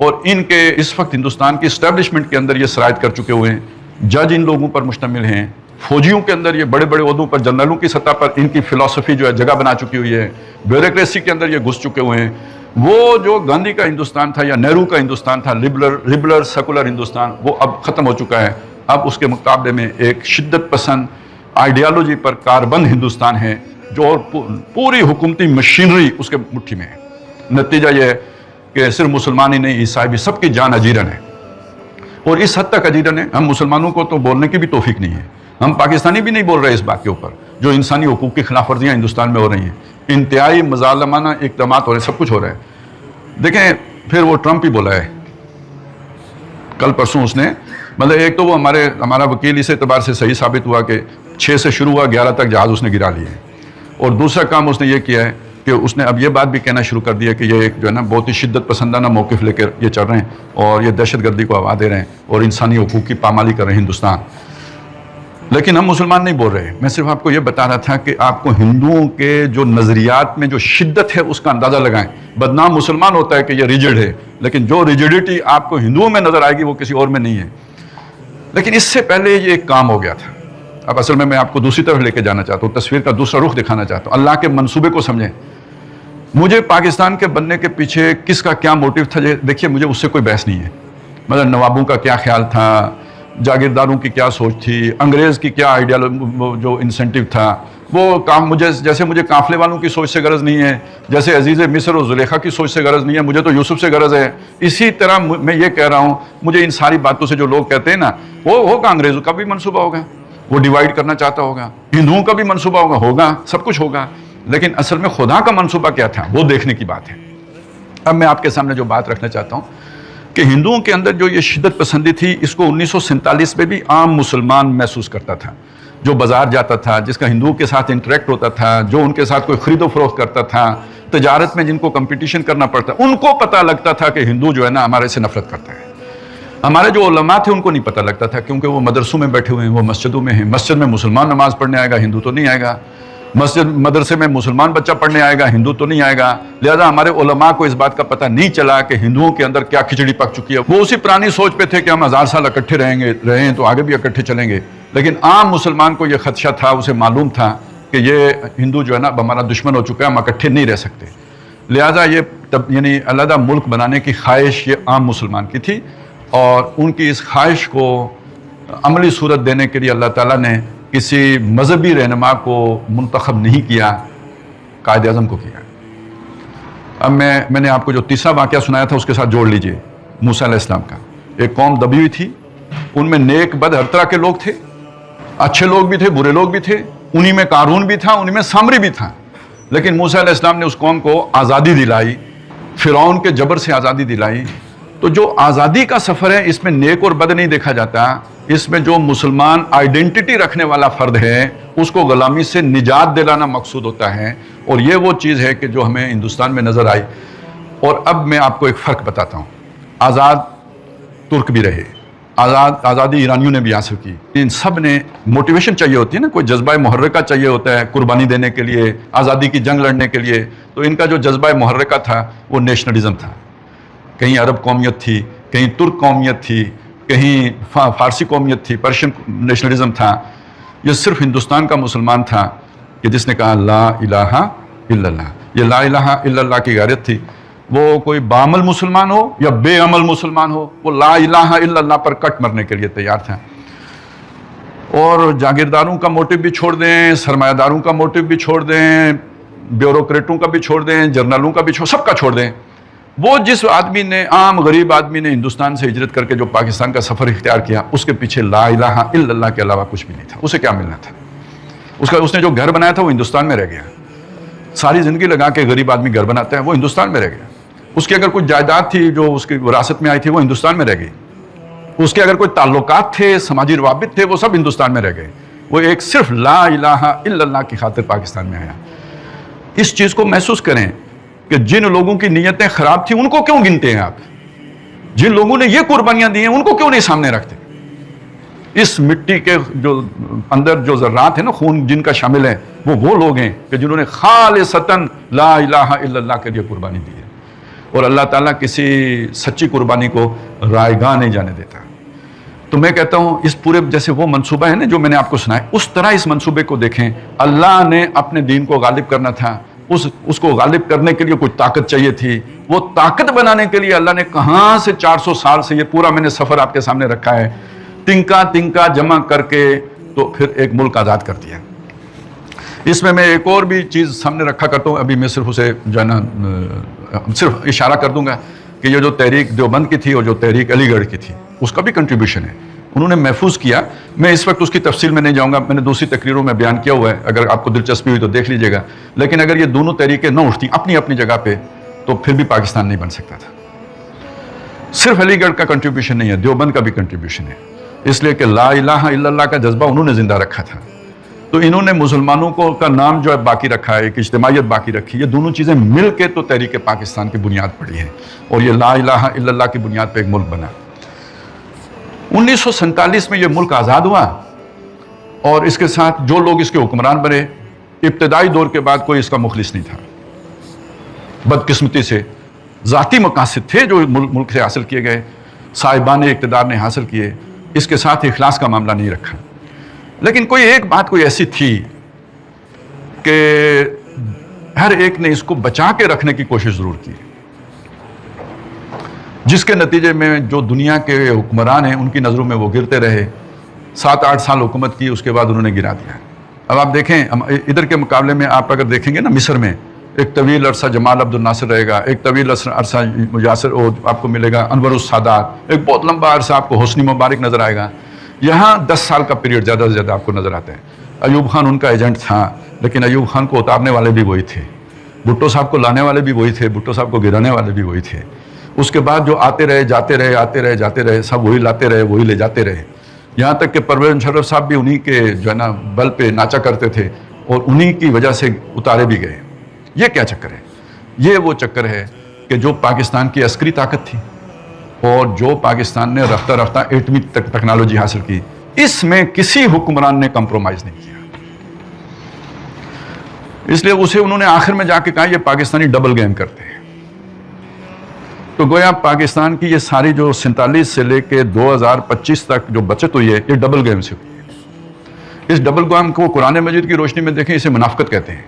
اور ان کے اس وقت ہندوستان کی اسٹیبلشمنٹ کے اندر یہ شرائط کر چکے ہوئے ہیں. جج ان لوگوں پر مشتمل ہیں, فوجیوں کے اندر یہ بڑے بڑے عہدوں پر, جنرلوں کی سطح پر ان کی فلسفی جو ہے جگہ بنا چکی ہوئی ہے, بیوروکریسی کے اندر یہ گھس چکے ہوئے ہیں. وہ جو گاندھی کا ہندوستان تھا یا نہرو کا ہندوستان تھا, لبرل سیکولر ہندوستان, وہ اب ختم ہو چکا ہے. اب اس کے مقابلے میں ایک شدت پسند آئیڈیالوجی پر کاربند ہندوستان ہے, جو پوری حکومتی مشینری اس کے مٹھی میں ہے. نتیجہ یہ ہے کہ صرف مسلمان ہی نہیں, عیسائی بھی, سب کی جان اجیرن ہے. اور اس حد تک اجیرن ہے, ہم مسلمانوں کو تو بولنے کی بھی توفیق نہیں ہے. ہم پاکستانی بھی نہیں بول رہے اس بات کے اوپر جو انسانی حقوق کی خلاف ورزیاں ہندوستان میں ہو رہی ہیں. انتہائی مظالمانہ اقدامات ہو رہے ہیں, سب کچھ ہو رہا ہے. دیکھیں پھر وہ ٹرمپ ہی بولا ہے کل پرسوں, اس نے مطلب ایک تو وہ ہمارا وکیل اس اعتبار سے صحیح ثابت ہوا کہ 6 سے شروع ہوا, 11 تک جہاز اس نے گرا لیے. اور دوسرا کام اس نے یہ کیا ہے کہ اس نے اب یہ بات بھی کہنا شروع کر دیا کہ یہ ایک جو ہے نا بہت ہی شدت پسندانہ موقف لے کر یہ چل رہے ہیں اور یہ دہشت گردی کو ہوا دے رہے ہیں اور انسانی حقوق کی پامالی کر رہے ہیں ہندوستان. لیکن ہم مسلمان نہیں بول رہے, میں صرف آپ کو یہ بتا رہا تھا کہ آپ کو ہندوؤں کے جو نظریات میں جو شدت ہے اس کا اندازہ لگائیں. بدنام مسلمان ہوتا ہے کہ یہ ریجڈ ہے, لیکن جو ریجڈیٹی آپ کو ہندوؤں میں نظر آئے گی وہ کسی اور میں نہیں ہے. لیکن اس سے پہلے یہ ایک کام ہو گیا تھا. اب اصل میں آپ کو دوسری طرف لے کے جانا چاہتا ہوں, تصویر کا دوسرا رخ دکھانا چاہتا ہوں. اللہ کے منصوبے کو سمجھیں. مجھے پاکستان کے بننے کے پیچھے کس کا کیا موٹیو تھا, دیکھیے مجھے اس سے کوئی بحث نہیں ہے. مطلب نوابوں کا کیا خیال تھا, جاگیرداروں کی کیا سوچ تھی, انگریز کی کیا جو انسینٹیو تھا, وہ کام جیسے مجھے قافلے والوں کی سوچ سے غرض نہیں ہے, جیسے عزیز مصر اور زلیخا کی سوچ سے غرض نہیں ہے, مجھے تو یوسف سے غرض ہے. اسی طرح میں یہ کہہ رہا ہوں, مجھے ان ساری باتوں سے جو لوگ کہتے ہیں نا, وہ ہوگا انگریزوں کا بھی منصوبہ ہوگا, وہ ڈیوائیڈ کرنا چاہتا ہوگا, ہندوؤں کا بھی منصوبہ ہوگا, سب کچھ ہوگا. لیکن اصل میں خدا کا منصوبہ کیا تھا وہ دیکھنے کی بات ہے. اب میں آپ کے سامنے جو بات رکھنا چاہتا ہوں کہ ہندوؤں کے اندر جو یہ شدت پسندی تھی, اس کو 1947 میں بھی عام مسلمان محسوس کرتا تھا. جو بازار جاتا تھا, جس کا ہندوؤں کے ساتھ انٹریکٹ ہوتا تھا, جو ان کے ساتھ کوئی خرید و فروخت کرتا تھا, تجارت میں جن کو کمپٹیشن کرنا پڑتا, ان کو پتہ لگتا تھا کہ ہندو جو ہے نا ہمارے سے نفرت کرتا ہے. ہمارے جو علماء تھے ان کو نہیں پتہ لگتا تھا, کیونکہ وہ مدرسوں میں بیٹھے ہوئے ہیں, وہ مسجدوں میں ہیں. مسجد میں مسلمان نماز پڑھنے آئے گا, ہندو تو نہیں آئے گا. مدرسے میں مسلمان بچہ پڑھنے آئے گا, ہندو تو نہیں آئے گا. لہذا ہمارے علماء کو اس بات کا پتہ نہیں چلا کہ ہندوؤں کے اندر کیا کھچڑی پک چکی ہے. وہ اسی پرانی سوچ پہ تھے کہ ہم 1000 سال اکٹھے رہے ہیں تو آگے بھی اکٹھے چلیں گے. لیکن عام مسلمان کو یہ خدشہ تھا, اسے معلوم تھا کہ یہ ہندو جو ہے نا ہمارا دشمن ہو چکا ہے, ہم اکٹھے نہیں رہ سکتے. لہذا یہ یعنی علیحدہ ملک بنانے کی خواہش یہ عام مسلمان کی تھی, اور ان کی اس خواہش کو عملی صورت دینے کے لیے اللہ تعالیٰ نے کسی مذہبی رہنما کو منتخب نہیں کیا, قائد اعظم کو کیا. اب میں نے آپ کو جو تیسرا واقعہ سنایا تھا اس کے ساتھ جوڑ لیجئے موسیٰ علیہ السلام کا. ایک قوم دبی ہوئی تھی, ان میں نیک بد ہر طرح کے لوگ تھے, اچھے لوگ بھی تھے, برے لوگ بھی تھے, انہی میں قارون بھی تھا, انہی میں سامری بھی تھا. لیکن موسیٰ علیہ السلام نے اس قوم کو آزادی دلائی, فرعون کے جبر سے آزادی دلائی. تو جو آزادی کا سفر ہے اس میں نیک اور بد نہیں دیکھا جاتا, اس میں جو مسلمان آئیڈینٹی رکھنے والا فرد ہے اس کو غلامی سے نجات دلانا مقصود ہوتا ہے. اور یہ وہ چیز ہے کہ جو ہمیں ہندوستان میں نظر آئی. اور اب میں آپ کو ایک فرق بتاتا ہوں. آزاد ترک بھی رہے, آزادی ایرانیوں نے بھی حاصل کی. ان سب نے موٹیویشن چاہیے ہوتی ہے نا, کوئی جذبہ محرکہ چاہیے ہوتا ہے قربانی دینے کے لیے, آزادی کی جنگ لڑنے کے لیے. تو ان کا جو جذبہ محرکہ تھا وہ نیشنلزم تھا. کہیں عرب قومیت تھی, کہیں ترک قومیت تھی, کہیں فارسی قومیت تھی, پرشین نیشنلزم تھا. یہ صرف ہندوستان کا مسلمان تھا کہ جس نے کہا لا الہ الا اللہ. یہ لا الہ الا اللہ کی غیرت تھی. وہ کوئی بعمل مسلمان ہو یا بے عمل مسلمان ہو, وہ لا الہ الا اللہ پر کٹ مرنے کے لیے تیار تھا. اور جاگیرداروں کا موٹیو بھی چھوڑ دیں, سرمایہ داروں کا موٹیو بھی چھوڑ دیں, بیوروکریٹوں کا بھی چھوڑ دیں, جرنلوں کا بھی سب کا چھوڑ دیں. وہ جس آدمی نے, عام غریب آدمی نے ہندوستان سے ہجرت کر کے جو پاکستان کا سفر اختیار کیا, اس کے پیچھے لا الہ الا اللہ کے علاوہ کچھ بھی نہیں تھا. اسے کیا ملنا تھا؟ اس نے جو گھر بنایا تھا وہ ہندوستان میں رہ گیا. ساری زندگی لگا کے غریب آدمی گھر بناتا ہے, وہ ہندوستان میں رہ گیا. اس کی اگر کوئی جائیداد تھی جو اس کی وراثت میں آئی تھی وہ ہندوستان میں رہ گئی. اس کے اگر کوئی تعلقات تھے, سماجی روابط تھے, وہ سب ہندوستان میں رہ گئے. وہ ایک صرف لا الہ الا اللہ کی خاطر پاکستان میں آیا. اس چیز کو محسوس کریں کہ جن لوگوں کی نیتیں خراب تھیں ان کو کیوں گنتے ہیں آپ؟ جن لوگوں نے یہ قربانیاں دی ہیں ان کو کیوں نہیں سامنے رکھتے؟ اس مٹی کے جو اندر جو ذرات ہیں نا, خون جن کا شامل ہے, وہ لوگ ہیں کہ جنہوں نے خالصتاً لا الہ الا اللہ کے لیے قربانی دی ہے. اور اللہ تعالیٰ کسی سچی قربانی کو رائیگاں نہیں جانے دیتا. تو میں کہتا ہوں اس پورے جیسے وہ منصوبہ ہے نا جو میں نے آپ کو سنایا، اس طرح اس منصوبے کو دیکھیں. اللہ نے اپنے دین کو غالب کرنا تھا، اس کو غالب کرنے کے لیے کچھ طاقت چاہیے تھی. وہ طاقت بنانے کے لیے اللہ نے کہاں سے 400 سال سے، یہ پورا میں نے سفر آپ کے سامنے رکھا ہے، تنکا جمع کر کے تو پھر ایک ملک آزاد کر دیا. اس میں ایک اور بھی چیز سامنے رکھا کرتا ہوں، ابھی میں صرف اسے جو ہے نا صرف اشارہ کر دوں گا کہ یہ جو تحریک دیوبند کی تھی اور جو تحریک علی گڑھ کی تھی، اس کا بھی کنٹریبیوشن ہے. انہوں نے محفوظ کیا. میں اس وقت اس کی تفصیل میں نہیں جاؤں گا، میں نے دوسری تقریروں میں بیان کیا ہوا ہے، اگر آپ کو دلچسپی ہوئی تو دیکھ لیجئے گا. لیکن اگر یہ دونوں تحریکیں نہ اٹھتی اپنی اپنی جگہ پہ تو پھر بھی پاکستان نہیں بن سکتا تھا. صرف علی گڑھ کا کنٹریبیوشن نہیں ہے، دیوبند کا بھی کنٹریبیوشن ہے، اس لیے کہ لا الہ الا اللہ کا جذبہ انہوں نے زندہ رکھا تھا. تو انہوں نے مسلمانوں کو کا نام جو ہے باقی رکھا ہے، ایک اجتماعیت باقی رکھی. یہ دونوں چیزیں مل کے تو تحریک پاکستان کی بنیاد پڑی ہے، اور یہ لا الہ الا اللہ کی بنیاد پہ ایک ملک بنا. 1947 میں یہ ملک آزاد ہوا، اور اس کے ساتھ جو لوگ اس کے حکمران بنے، ابتدائی دور کے بعد کوئی اس کا مخلص نہیں تھا. بدقسمتی سے ذاتی مقاصد تھے جو ملک سے حاصل کیے گئے، صاحبان اقتدار نے حاصل کیے، اس کے ساتھ اخلاص کا معاملہ نہیں رکھا. لیکن کوئی ایک بات کوئی ایسی تھی کہ ہر ایک نے اس کو بچا کے رکھنے کی کوشش ضرور کی، جس کے نتیجے میں جو دنیا کے حکمران ہیں ان کی نظروں میں وہ گرتے رہے. 7-8 سال حکومت کی، اس کے بعد انہوں نے گرا دیا. اب آپ دیکھیں ادھر کے مقابلے میں آپ اگر دیکھیں گے نا، مصر میں ایک طویل عرصہ جمال عبد الناصر رہے گا، ایک طویل عرصہ یاسر آپ کو ملے گا انور السادات، ایک بہت لمبا عرصہ آپ کو حسنی مبارک نظر آئے گا. یہاں 10 سال کا پیریڈ زیادہ سے زیادہ آپ کو نظر آتا ہے. ایوب خان ان کا ایجنٹ تھا، لیکن ایوب خان کو اتارنے والے بھی وہی تھے، بھٹو صاحب کو لانے والے بھی وہی تھے، بھٹو صاحب کو گرانے والے بھی وہی تھے. اس کے بعد جو آتے رہے جاتے رہے سب وہی لاتے رہے، وہی لے جاتے رہے. یہاں تک کہ پرویز مشرف صاحب بھی انہی کے جو ہے نا بل پہ ناچا کرتے تھے، اور انہی کی وجہ سے اتارے بھی گئے. یہ کیا چکر ہے؟ یہ وہ چکر ہے کہ جو پاکستان کی عسکری طاقت تھی اور جو پاکستان نے رفتہ رفتہ ایٹمی ٹیکنالوجی حاصل کی، اس میں کسی حکمران نے کمپرومائز نہیں کیا. اس لیے اسے انہوں نے آخر میں جا کے کہا یہ پاکستانی ڈبل گیم کرتے ہیں. تو گویا پاکستان کی یہ ساری جو 47 سے لے کے 2025 تک جو بچت ہوئی ہے، یہ ڈبل گیم سے ہوئی ہے. اس ڈبل گیم کو قرآن مجید کی روشنی میں دیکھیں، اسے منافقت کہتے ہیں.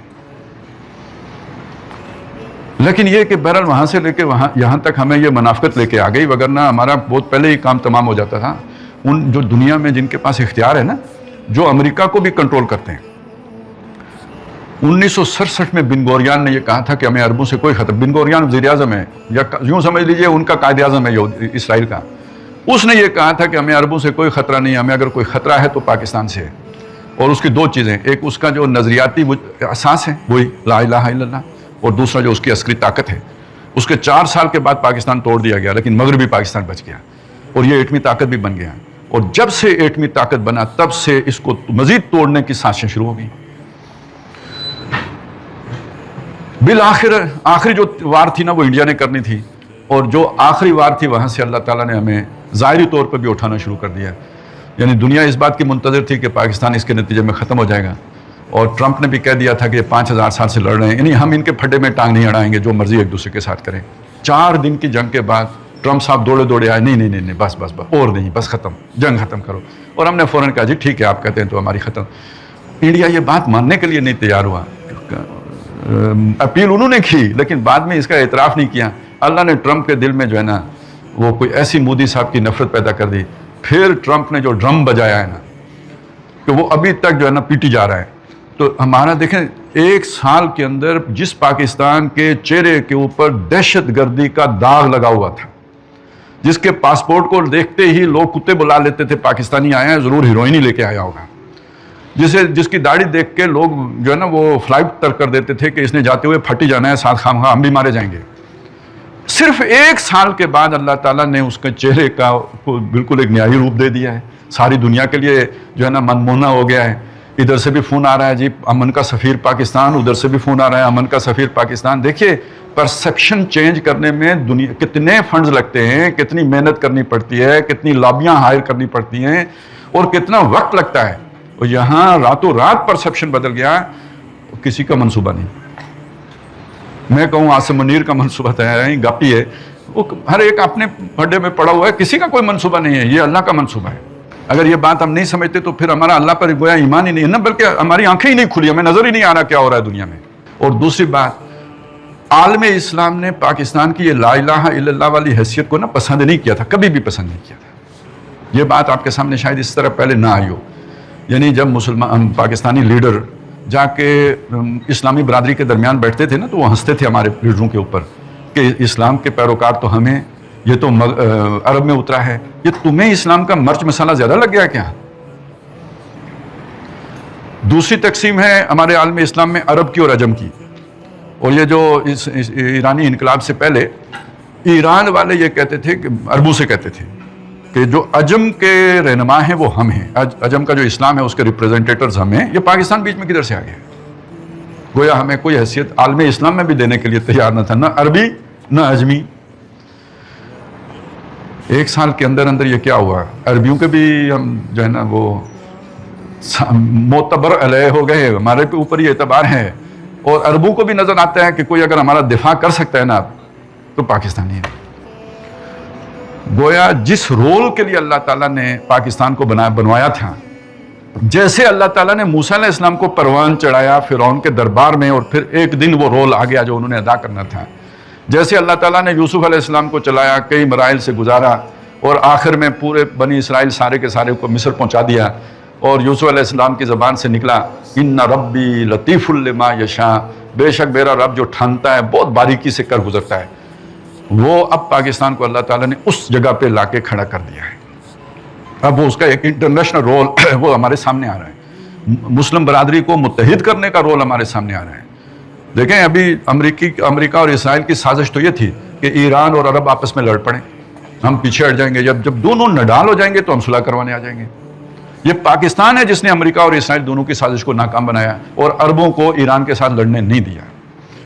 لیکن یہ کہ بہرحال وہاں سے لے کے یہاں تک ہمیں یہ منافقت لے کے آ گئی، وگرنہ ہمارا بہت پہلے ہی کام تمام ہو جاتا تھا. ان جو دنیا میں جن کے پاس اختیار ہے نا، جو امریکہ کو بھی کنٹرول کرتے ہیں. 1967 میں بن گوریان نے یہ کہا تھا کہ ہمیں عربوں سے کوئی خطرہ. بن گوریان وزیر اعظم ہے، یا یوں سمجھ لیجئے ان کا قائد اعظم ہے اسرائیل کا. اس نے یہ کہا تھا کہ ہمیں عربوں سے کوئی خطرہ نہیں، ہمیں اگر کوئی خطرہ ہے تو پاکستان سے ہے. اور اس کی 2 چیزیں، ایک اس کا جو نظریاتی اساس ہے وہی لا الہ الا اللہ، اور دوسرا جو اس کی عسکری طاقت ہے. اس کے 4 سال کے بعد پاکستان توڑ دیا گیا، لیکن مغربی پاکستان بچ گیا، اور یہ ایٹمی طاقت بھی بن گیا. اور جب سے ایٹمی طاقت بنا تب سے اس کو مزید توڑنے کی سازشیں شروع ہو گئی. بالآخر آخری جو وار تھی نا وہ انڈیا نے کرنی تھی، اور جو آخری وار تھی وہاں سے اللہ تعالیٰ نے ہمیں ظاہری طور پر بھی اٹھانا شروع کر دیا. یعنی دنیا اس بات کی منتظر تھی کہ پاکستان اس کے نتیجے میں ختم ہو جائے گا، اور ٹرمپ نے بھی کہہ دیا تھا کہ یہ 5000 سال سے لڑ رہے ہیں، یعنی ہم ان کے پھڈے میں ٹانگ نہیں اڑائیں گے، جو مرضی ایک دوسرے کے ساتھ کریں. 4 دن کی جنگ کے بعد ٹرمپ صاحب دوڑے آئے، نہیں بس اور نہیں، بس ختم، جنگ ختم کرو. اور ہم نے فوراً کہا جی ٹھیک ہے، آپ کہتے ہیں تو ہماری ختم. انڈیا یہ بات ماننے کے لیے نہیں تیار ہوا. اپیل انہوں نے کی، لیکن بعد میں اس کا اعتراف نہیں کیا. اللہ نے ٹرمپ کے دل میں جو ہے نا وہ کوئی ایسی مودی صاحب کی نفرت پیدا کر دی. پھر ٹرمپ نے جو ڈرم بجایا ہے نا، کہ وہ ابھی تک جو ہے نا پیٹی جا رہا ہے. تو ہمارا دیکھیں 1 سال کے اندر جس پاکستان کے چہرے کے اوپر دہشت گردی کا داغ لگا ہوا تھا، جس کے پاسپورٹ کو دیکھتے ہی لوگ کتے بلا لیتے تھے، پاکستانی آیا ہے ضرور ہیروئن ہی لے کے آیا ہوگا، جس کی داڑھی دیکھ کے لوگ جو ہے نا وہ فلائٹ ترک کر دیتے تھے کہ اس نے جاتے ہوئے پھٹ ہی جانا ہے، ساتھ خواہ ہم بھی مارے جائیں گے. صرف 1 سال کے بعد اللہ تعالیٰ نے اس کے چہرے کا بالکل ایک نیائی روپ دے دیا ہے. ساری دنیا کے لیے جو ہے نا منمونا ہو گیا ہے. ادھر سے بھی فون آ رہا ہے جی امن کا سفیر پاکستان، ادھر سے بھی فون آ رہا ہے امن کا سفیر پاکستان. دیکھیے پرسپشن چینج کرنے میں دنیا کتنے فنڈز لگتے ہیں، کتنی محنت کرنی پڑتی ہے، کتنی لابیاں ہائر کرنی پڑتی ہیں، اور کتنا وقت لگتا ہے. اور یہاں راتوں رات پرسپشن بدل گیا، کسی کا منصوبہ نہیں. میں کہوں آصم منیر کا منصوبہ تیار ہے، گاپی ہے، وہ ہر ایک اپنے پڈے میں پڑا ہوا ہے، کسی کا کوئی منصوبہ نہیں ہے، یہ اللہ کا منصوبہ ہے۔ اگر یہ بات ہم نہیں سمجھتے تو پھر ہمارا اللہ پر گویا ایمان ہی نہیں ہے نا، بلکہ ہماری آنکھیں ہی نہیں کھلی، ہمیں نظر ہی نہیں آ رہا کیا ہو رہا ہے دنیا میں۔ اور دوسری بات، عالم اسلام نے پاکستان کی یہ لا الہ الا اللہ والی حیثیت کو نا پسند نہیں کیا تھا، کبھی بھی پسند نہیں کیا تھا۔ یہ بات آپ کے سامنے شاید اس طرح پہلے نہ آئی ہو، یعنی جب مسلمان پاکستانی لیڈر جا کے اسلامی برادری کے درمیان بیٹھتے تھے نا تو وہ ہنستے تھے ہمارے لیڈروں کے اوپر کہ اسلام کے پیروکار تو ہمیں، یہ تو عرب میں اترا ہے، یہ تمہیں اسلام کا مرچ مسالہ زیادہ لگ گیا کیا؟ دوسری تقسیم ہے ہمارے عالم اسلام میں عرب کی اور عجم کی، اور یہ جو ایرانی انقلاب سے پہلے ایران والے یہ کہتے تھے کہ عربوں سے کہتے تھے کہ جو عجم کے رہنما ہیں وہ ہم ہیں، عجم کا جو اسلام ہے اس کے ریپریزنٹیٹرز ہم ہیں۔ یہ پاکستان بیچ میں کدھر سے آ گیا؟ گویا ہمیں کوئی حیثیت عالم اسلام میں بھی دینے کے لیے تیار نہ تھا، نہ عربی نہ عجمی۔ ایک سال کے اندر اندر یہ کیا ہوا، عربیوں کے بھی ہم جو ہے نا وہ معتبر علیہ ہو گئے، ہمارے پہ اوپر یہ اعتبار ہے، اور عربوں کو بھی نظر آتا ہے کہ کوئی اگر ہمارا دفاع کر سکتا ہے نا تو پاکستانی ہے۔ گویا جس رول کے لیے اللہ تعالیٰ نے پاکستان کو بنوایا تھا، جیسے اللہ تعالیٰ نے موسیٰ علیہ السلام کو پروان چڑھایا فرعون کے دربار میں، اور پھر ایک دن وہ رول آ گیا جو انہوں نے ادا کرنا تھا، جیسے اللہ تعالیٰ نے یوسف علیہ السلام کو چلایا، کئی مراحل سے گزارا، اور آخر میں پورے بنی اسرائیل سارے کے سارے کو مصر پہنچا دیا، اور یوسف علیہ السلام کی زبان سے نکلا ان ربی لطیف لما یشاء، بے شک میرا رب جو ٹھانتا ہے بہت باریکی سے کر گزرتا ہے۔ وہ اب پاکستان کو اللہ تعالیٰ نے اس جگہ پہ لا کے کھڑا کر دیا ہے، اب وہ اس کا ایک انٹرنیشنل رول وہ ہمارے سامنے آ رہا ہے، مسلم برادری کو متحد کرنے کا رول ہمارے سامنے آ رہا ہے۔ دیکھیں ابھی امریکہ اور اسرائیل کی سازش تو یہ تھی کہ ایران اور عرب آپس میں لڑ پڑیں، ہم پیچھے ہٹ جائیں گے، جب دونوں نڈال ہو جائیں گے تو ہم صلح کروانے آ جائیں گے۔ یہ پاکستان ہے جس نے امریکہ اور اسرائیل دونوں کی سازش کو ناکام بنایا، اور عربوں کو ایران کے ساتھ لڑنے نہیں دیا،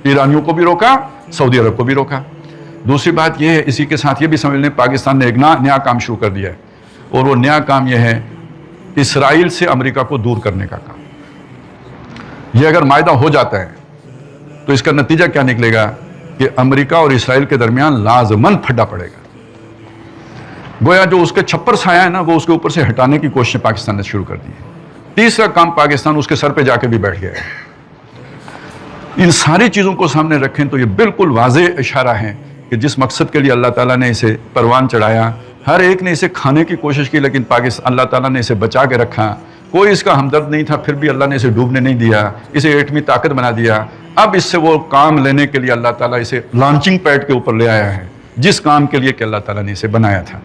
ایرانیوں کو بھی روکا، سعودی عرب کو بھی روکا۔ دوسری بات یہ ہے، اسی کے ساتھ یہ بھی سمجھ لیں پاکستان نے ایک نیا کام شروع کر دیا ہے، اور وہ نیا کام یہ ہے اسرائیل سے امریکہ کو دور کرنے کا کام۔ یہ اگر معاہدہ ہو جاتا ہے تو اس کا نتیجہ کیا نکلے گا کہ امریکہ اور اسرائیل کے درمیان لازماً پھڈا پڑے گا۔ گویا جو اس کے چھپر سایہ ہے نا وہ اس کے اوپر سے ہٹانے کی کوشش پاکستان نے شروع کر دی ہے۔ تیسرا کام پاکستان اس کے سر پہ جا کے بھی بیٹھ گیا ہے۔ ان ساری چیزوں کو سامنے رکھیں تو یہ بالکل واضح اشارہ ہے کہ جس مقصد کے لیے اللہ تعالیٰ نے اسے پروان چڑھایا، ہر ایک نے اسے کھانے کی کوشش کی، لیکن اللہ تعالیٰ نے اسے بچا کے رکھا، کوئی اس کا ہمدرد نہیں تھا، پھر بھی اللہ نے اسے ڈوبنے نہیں دیا، اسے ایٹمی طاقت بنا دیا۔ اب اس سے وہ کام لینے کے لیے اللہ تعالیٰ اسے لانچنگ پیڈ کے اوپر لے آیا ہے، جس کام کے لیے کہ اللہ تعالیٰ نے اسے بنایا تھا۔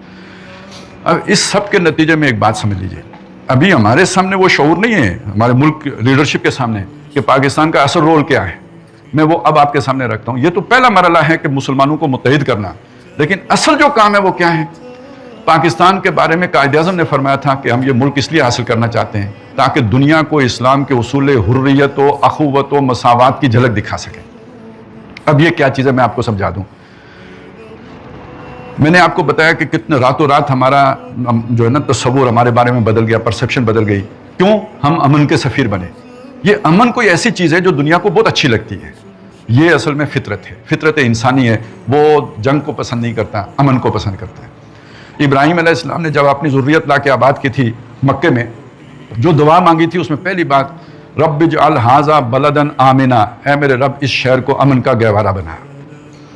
اب اس سب کے نتیجے میں ایک بات سمجھ لیجئے، ابھی ہمارے سامنے وہ شعور نہیں ہے، ہمارے ملک لیڈرشپ کے سامنے، کہ پاکستان کا اصل رول کیا ہے۔ میں وہ اب آپ کے سامنے رکھتا ہوں۔ یہ تو پہلا مرحلہ ہے کہ مسلمانوں کو متحد کرنا، لیکن اصل جو کام ہے وہ کیا ہے؟ پاکستان کے بارے میں قائد اعظم نے فرمایا تھا کہ ہم یہ ملک اس لیے حاصل کرنا چاہتے ہیں تاکہ دنیا کو اسلام کے اصول حریت و اخوت و مساوات کی جھلک دکھا سکیں۔ اب یہ کیا چیز ہے میں آپ کو سمجھا دوں۔ میں نے آپ کو بتایا کہ کتنے راتوں رات ہمارا جو ہے نا تصور ہمارے بارے میں بدل گیا، پرسیپشن بدل گئی۔ کیوں؟ ہم امن کے سفیر بنے۔ یہ امن کوئی ایسی چیز ہے جو دنیا کو بہت اچھی لگتی ہے، یہ اصل میں فطرت ہے، فطرت انسانی ہے، وہ جنگ کو پسند نہیں کرتا، امن کو پسند کرتا ہے۔ ابراہیم علیہ السلام نے جب اپنی ذریت لا کے آباد کی تھی مکے میں، جو دعا مانگی تھی اس میں پہلی بات رب اجعل ھذا بلدا آمنا، اے میرے رب اس شہر کو امن کا گہوارہ بنا۔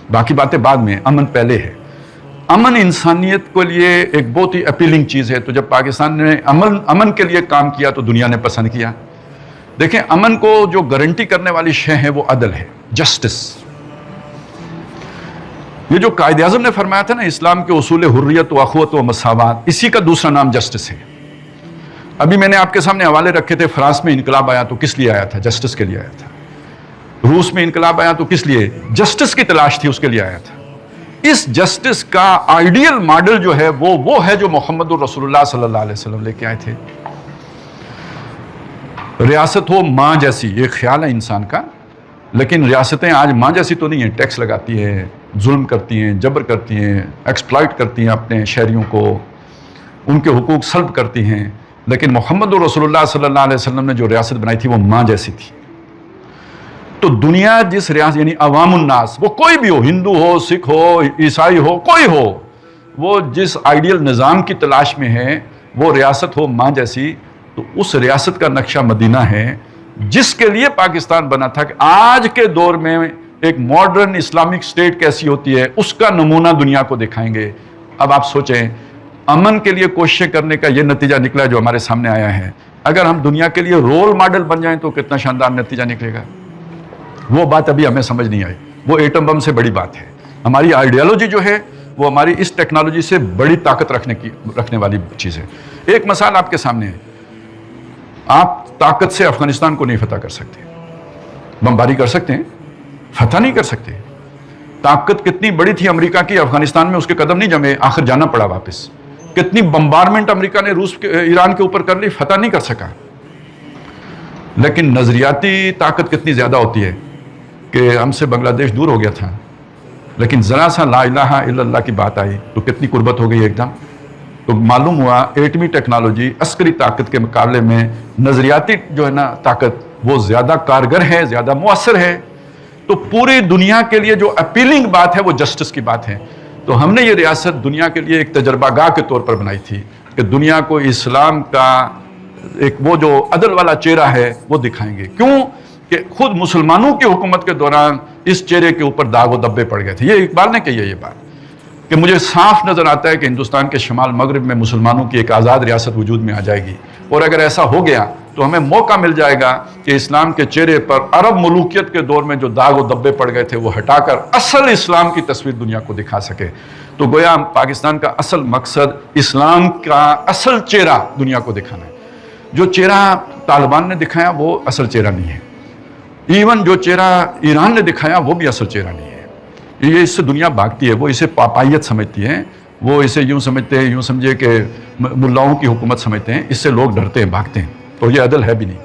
باقی باتیں بعد میں، امن پہلے ہے۔ امن انسانیت کے لیے ایک بہت ہی اپیلنگ چیز ہے، تو جب پاکستان نے امن کے لیے کام کیا تو دنیا نے پسند کیا۔ دیکھیں امن کو جو گارنٹی کرنے والی شے ہے وہ عدل ہے، جسٹس۔ یہ جو قائد اعظم نے فرمایا تھا نا اسلام کے اصول حریت و اخوت و مساوات، اسی کا دوسرا نام جسٹس ہے۔ ابھی میں نے آپ کے سامنے حوالے رکھے تھے، فرانس میں انقلاب آیا تو کس لیے آیا تھا؟ جسٹس کے لیے آیا تھا۔ روس میں انقلاب آیا تو کس لیے؟ جسٹس کی تلاش تھی، اس کے لیے آیا تھا۔ اس جسٹس کا آئیڈیل ماڈل جو ہے وہ ہے جو محمد الرسول اللہ صلی اللہ علیہ وسلم لے کے آئے تھے۔ ریاست ہو ماں جیسی، یہ خیال ہے انسان کا، لیکن ریاستیں آج ماں جیسی تو نہیں ہیں، ٹیکس لگاتی ہیں، ظلم کرتی ہیں، جبر کرتی ہیں، ایکسپلائٹ کرتی ہیں اپنے شہریوں کو، ان کے حقوق سلب کرتی ہیں۔ لیکن محمد رسول اللہ صلی اللہ علیہ وسلم نے جو ریاست بنائی تھی وہ ماں جیسی تھی۔ تو دنیا جس ریاست یعنی عوام الناس، وہ کوئی بھی ہو، ہندو ہو، سکھ ہو، عیسائی ہو، کوئی ہو، وہ جس آئیڈیل نظام کی تلاش میں ہے، وہ ریاست ہو ماں جیسی، تو اس ریاست کا نقشہ مدینہ ہے جس کے لیے پاکستان بنا تھا کہ آج کے دور میں ایک ماڈرن اسلامک اسٹیٹ کیسی ہوتی ہے اس کا نمونہ دنیا کو دکھائیں گے۔ اب آپ سوچیں، امن کے لیے کوششیں کرنے کا یہ نتیجہ نکلا جو ہمارے سامنے آیا ہے۔ اگر ہم دنیا کے لیے رول ماڈل بن جائیں تو کتنا شاندار نتیجہ نکلے گا۔ وہ بات ابھی ہمیں سمجھ نہیں آئی، وہ ایٹم بم سے بڑی بات ہے۔ ہماری آئیڈیالوجی جو ہے وہ ہماری اس ٹیکنالوجی سے بڑی طاقت رکھنے والی چیز ہے۔ ایک مثال آپ کے سامنے ہے، آپ طاقت سے افغانستان کو نہیں فتح کر سکتے، بمباری کر سکتے ہیں، فتح نہیں کر سکتے۔ طاقت کتنی بڑی تھی امریکہ کی، افغانستان میں اس کے قدم نہیں جمے، آخر جانا پڑا واپس۔ کتنی بمبارمنٹ امریکہ نے ایران کے اوپر کر لی، فتح نہیں کر سکا۔ لیکن نظریاتی طاقت کتنی زیادہ ہوتی ہے کہ ہم سے بنگلہ دیش دور ہو گیا تھا، لیکن ذرا سا لا الہ الا اللہ کی بات آئی تو کتنی قربت ہو گئی ایک دم۔ تو معلوم ہوا ایٹمی ٹیکنالوجی عسکری طاقت کے مقابلے میں نظریاتی جو ہے نا طاقت وہ زیادہ کارگر ہے، زیادہ مؤثر ہے۔ تو پوری دنیا کے لیے جو اپیلنگ بات ہے وہ جسٹس کی بات ہے۔ تو ہم نے یہ ریاست دنیا کے لیے ایک تجربہ گاہ کے طور پر بنائی تھی کہ دنیا کو اسلام کا ایک وہ جو عدل والا چہرہ ہے وہ دکھائیں گے۔ کیوں کہ خود مسلمانوں کی حکومت کے دوران اس چہرے کے اوپر داغ و دبے پڑ گئے تھے۔ یہ اقبال نے کہی ہے یہ بات کہ مجھے صاف نظر آتا ہے کہ ہندوستان کے شمال مغرب میں مسلمانوں کی ایک آزاد ریاست وجود میں آ جائے گی، اور اگر ایسا ہو گیا تو ہمیں موقع مل جائے گا کہ اسلام کے چہرے پر عرب ملوکیت کے دور میں جو داغ و دبے پڑ گئے تھے وہ ہٹا کر اصل اسلام کی تصویر دنیا کو دکھا سکے۔ تو گویا پاکستان کا اصل مقصد اسلام کا اصل چہرہ دنیا کو دکھانا ہے۔ جو چہرہ طالبان نے دکھایا وہ اصل چہرہ نہیں ہے، ایون جو چہرہ ایران نے دکھایا وہ بھی اصل چہرہ نہیں ہے۔ یہ اس سے دنیا بھاگتی ہے، وہ اسے پاپائیت سمجھتی ہے، وہ اسے یوں سمجھتے ہیں، یوں سمجھے کہ ملاؤں کی حکومت سمجھتے ہیں، اس سے لوگ ڈرتے ہیں، بھاگتے ہیں۔ تو یہ عدل ہے بھی نہیں،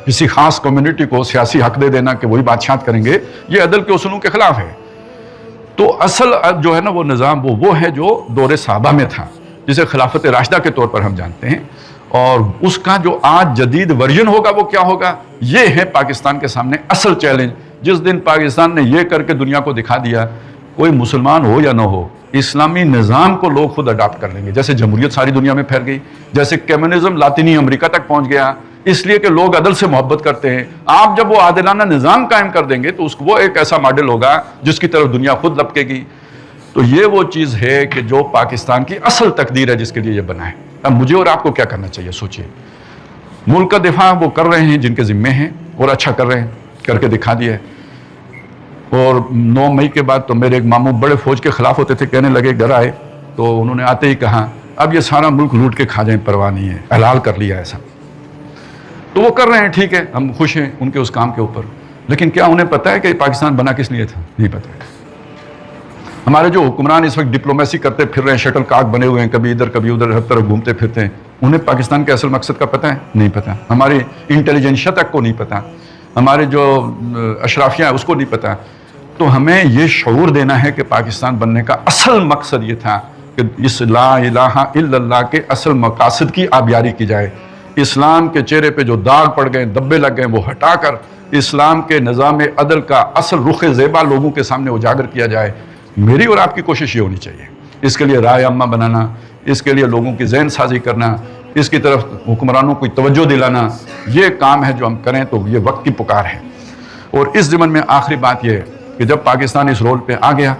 کسی خاص کمیونٹی کو سیاسی حق دے دینا کہ وہی بادشاہت کریں گے، یہ عدل کے اصولوں کے خلاف ہے۔ تو اصل جو ہے نا وہ نظام وہ ہے جو دور صحابہ میں تھا، جسے خلافت راشدہ کے طور پر ہم جانتے ہیں، اور اس کا جو آج جدید ورژن ہوگا وہ کیا ہوگا؟ یہ ہے پاکستان کے سامنے اصل چیلنج۔ جس دن پاکستان نے یہ کر کے دنیا کو دکھا دیا، کوئی مسلمان ہو یا نہ ہو، اسلامی نظام کو لوگ خود اڈاپٹ کر لیں گے۔ جیسے جمہوریت ساری دنیا میں پھیل گئی، جیسے کمیونزم لاطینی امریکہ تک پہنچ گیا، اس لیے کہ لوگ عدل سے محبت کرتے ہیں۔ آپ جب وہ عادلانہ نظام قائم کر دیں گے تو وہ ایک ایسا ماڈل ہوگا جس کی طرف دنیا خود لپکے گی۔ تو یہ وہ چیز ہے کہ جو پاکستان کی اصل تقدیر ہے جس کے لیے یہ بنا ہے۔ اب مجھے اور آپ کو کیا کرنا چاہیے؟ سوچئے، ملک کا دفاع وہ کر رہے ہیں جن کے ذمے ہیں، اور اچھا کر رہے ہیں، کر کے دکھا دیا ہے۔ اور 9 مئی کے بعد تو میرے ایک ماموں بڑے فوج کے خلاف ہوتے تھے، کہنے لگے، گھر آئے تو انہوں نے آتے ہی کہا اب یہ سارا ملک لوٹ کے کھا جائیں، پرواہ نہیں ہے، حلال کر لیا ایسا۔ تو وہ کر رہے ہیں، ٹھیک ہے، ہم خوش ہیں ان کے اس کام کے اوپر، لیکن کیا انہیں پتہ ہے کہ پاکستان بنا کس لیے تھا؟ نہیں پتہ ہے۔ ہمارے جو حکمران اس وقت ڈپلومیسی کرتے پھر رہے ہیں، شٹل کاک بنے ہوئے ہیں، کبھی ادھر کبھی ادھر، ہر طرف گھومتے پھرتے ہیں، انہیں پاکستان کے اصل مقصد کا پتہ ہے؟ نہیں پتہ۔ ہماری انٹیلیجنشیا تک کو نہیں پتہ، ہمارے جو اشرافیہ ہیں اس کو نہیں پتہ۔ تو ہمیں یہ شعور دینا ہے کہ پاکستان بننے کا اصل مقصد یہ تھا کہ اس لا الہ الا اللہ کے اصل مقاصد کی آبیاری کی جائے۔ اسلام کے چہرے پہ جو داغ پڑ گئے، دبے لگ گئے، وہ ہٹا کر اسلام کے نظام عدل کا اصل رخ زیبا لوگوں کے سامنے اجاگر کیا جائے۔ میری اور آپ کی کوشش یہ ہونی چاہیے، اس کے لیے رائے عامہ بنانا، اس کے لیے لوگوں کی ذہن سازی کرنا، اس کی طرف حکمرانوں کو توجہ دلانا، یہ کام ہے جو ہم کریں تو یہ وقت کی پکار ہے۔ اور اس ضمن میں آخری بات یہ ہے کہ جب پاکستان اس رول پہ آ گیا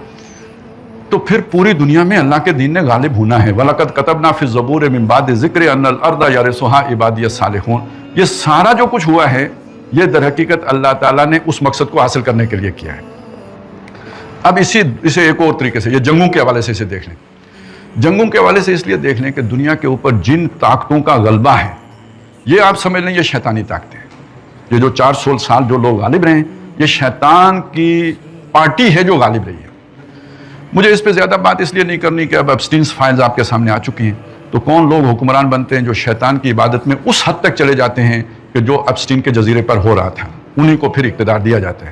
تو پھر پوری دنیا میں اللہ کے دین نے غالب ہونا ہے۔ وَلَقَدْ كَتَبْنَا فِي الزَّبُورِ مِن بَعْدِ ذِكْرِ أَنَّ الْأَرْضَ يَرِثُهَا عِبَادِيَ الصَّالِحُونَ۔ یہ سارا جو کچھ ہوا ہے یہ در حقیقت اللہ تعالیٰ نے اس مقصد کو حاصل کرنے کے لیے کیا ہے۔ اب اسے ایک اور طریقے سے، یہ جنگوں کے حوالے سے اسے دیکھ لیں۔ جنگوں کے حوالے سے اس لیے دیکھ لیں کہ دنیا کے اوپر جن طاقتوں کا غلبہ ہے یہ آپ سمجھ لیں یہ شیطانی طاقتیں ہیں۔ یہ جو 400 سال جو لوگ غالب رہے ہیں یہ شیطان کی پارٹی ہے جو غالب رہی ہے۔ مجھے اس پہ زیادہ بات اس لیے نہیں کرنی کہ اب ایپسٹینز فائلز آپ کے سامنے آ چکی ہیں، تو کون لوگ حکمران بنتے ہیں جو شیطان کی عبادت میں اس حد تک چلے جاتے ہیں کہ جو ایپسٹین کے جزیرے پر ہو رہا تھا انہیں کو پھر اقتدار دیا جاتا ہے۔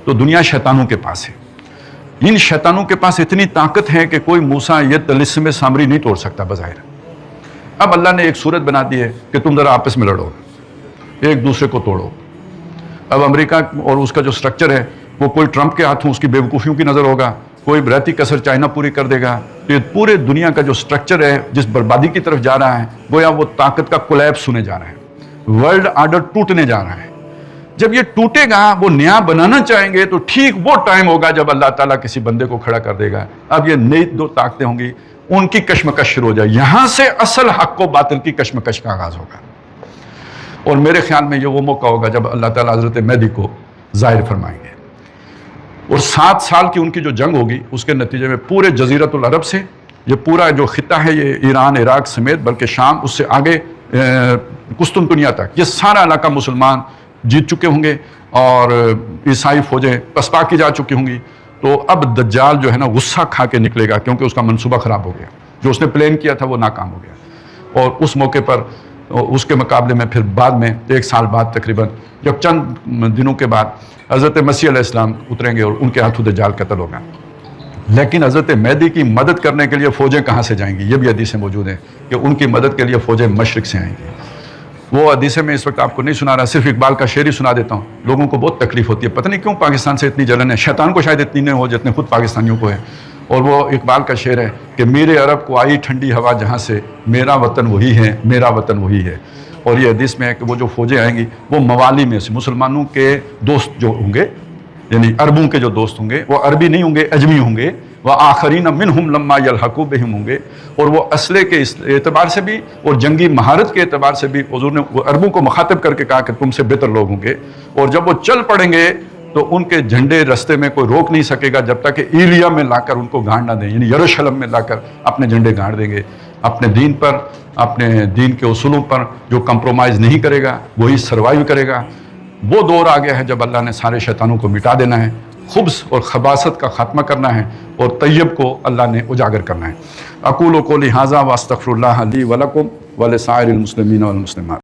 تو دنیا شیطانوں کے پاس ہے، ان شیطانوں کے پاس اتنی طاقت ہے کہ کوئی موسیٰ یہ طلسم سامری نہیں توڑ سکتا بظاہر۔ اب اللہ نے ایک صورت بنا دی ہے کہ تم ذرا آپس میں لڑو، ایک دوسرے کو توڑو۔ اب امریکہ اور اس کا جو سٹرکچر ہے وہ کوئی ٹرمپ کے ہاتھوں اس کی بیوقوفیوں کی نظر ہوگا، کوئی رہتی کسر چائنا پوری کر دے گا. یہ پورے دنیا کا جو سٹرکچر ہے جس بربادی کی طرف جا رہا ہے گویا وہ طاقت کا کولیپس ہونے جا رہا ہے، ورلڈ آرڈر ٹوٹنے جا رہا ہے. جب یہ ٹوٹے گا، وہ نیا بنانا چاہیں گے تو ٹھیک وہ ٹائم ہوگا جب اللہ تعالیٰ کسی بندے کو کھڑا کر دے گا. اب یہ نئی دو طاقتیں ہوں گی، ان کی کشمکش شروع ہو جائے. یہاں سے اصل حق و باطل کی کشمکش کا آغاز ہوگا. اور میرے خیال میں یہ وہ موقع ہوگا جب اللہ تعالیٰ حضرت مہدی کو ظاہر فرمائیں گے. اور 7 سال کی ان کی جو جنگ ہوگی اس کے نتیجے میں پورے جزیرۃ العرب سے، یہ پورا جو خطہ ہے، یہ ایران، عراق سمیت، بلکہ شام، اس سے آگے قسطنطنیہ تک، یہ سارا علاقہ مسلمان جیت چکے ہوں گے اور عیسائی فوجیں پسپا کی جا چکی ہوں گی. تو اب دجال جو ہے نا غصہ کھا کے نکلے گا، کیونکہ اس کا منصوبہ خراب ہو گیا. جو اس نے پلان کیا تھا وہ ناکام ہو گیا. اور اس موقع پر اس کے مقابلے میں پھر بعد میں 1 سال بعد تقریباً، جب چند دنوں کے بعد حضرت مسیح علیہ السلام اتریں گے اور ان کے ہاتھوں دجال قتل ہوگا. لیکن حضرت مہدی کی مدد کرنے کے لیے فوجیں کہاں سے جائیں گی؟ یہ بھی حدیثیں موجود ہیں کہ ان کی مدد کے لیے فوجیں مشرق سے آئیں گی. وہ حدیثیں میں اس وقت آپ کو نہیں سنا رہا، صرف اقبال کا شعر ہی سنا دیتا ہوں. لوگوں کو بہت تکلیف ہوتی ہے، پتہ نہیں کیوں پاکستان سے اتنی جلن ہے. شیطان کو شاید اتنی نہیں ہو جتنے خود پاکستانیوں کو ہے. اور وہ اقبال کا شعر ہے کہ میرے عرب کو آئی ٹھنڈی ہوا جہاں سے، میرا وطن وہی ہے، میرا وطن وہی ہے. اور یہ حدیث میں ہے کہ وہ جو فوجیں آئیں گی وہ موالی میں سے، مسلمانوں کے دوست جو ہوں گے، یعنی عربوں کے جو دوست ہوں گے، وہ عربی نہیں ہوں گے، اجمی ہوں گے. وآخرین منہم لما یلحقوا بہم ہوں گے. اور وہ اسلحے کے اعتبار سے بھی اور جنگی مہارت کے اعتبار سے بھی حضور نے وہ عربوں کو مخاطب کر کے کہا کہ تم سے بہتر لوگ ہوں گے. اور جب وہ چل پڑیں گے تو ان کے جھنڈے رستے میں کوئی روک نہیں سکے گا جب تک کہ ایلیا میں لا کر ان کو گاڑ نہ دیں، یعنی یروشلم میں لا کر اپنے جھنڈے گاڑ دیں گے. اپنے دین پر، اپنے دین کے اصولوں پر جو کمپرومائز نہیں کرے گا وہی سروائیو کرے گا. وہ دور آ گیا ہے جب اللہ نے سارے شیطانوں کو مٹا دینا ہے، خبث اور خباثت کا خاتمہ کرنا ہے، اور طیب کو اللہ نے اجاگر کرنا ہے. اقول قولی ھذا واستغفر اللہ لی ولکم ولسائر المسلمین والمسلمات.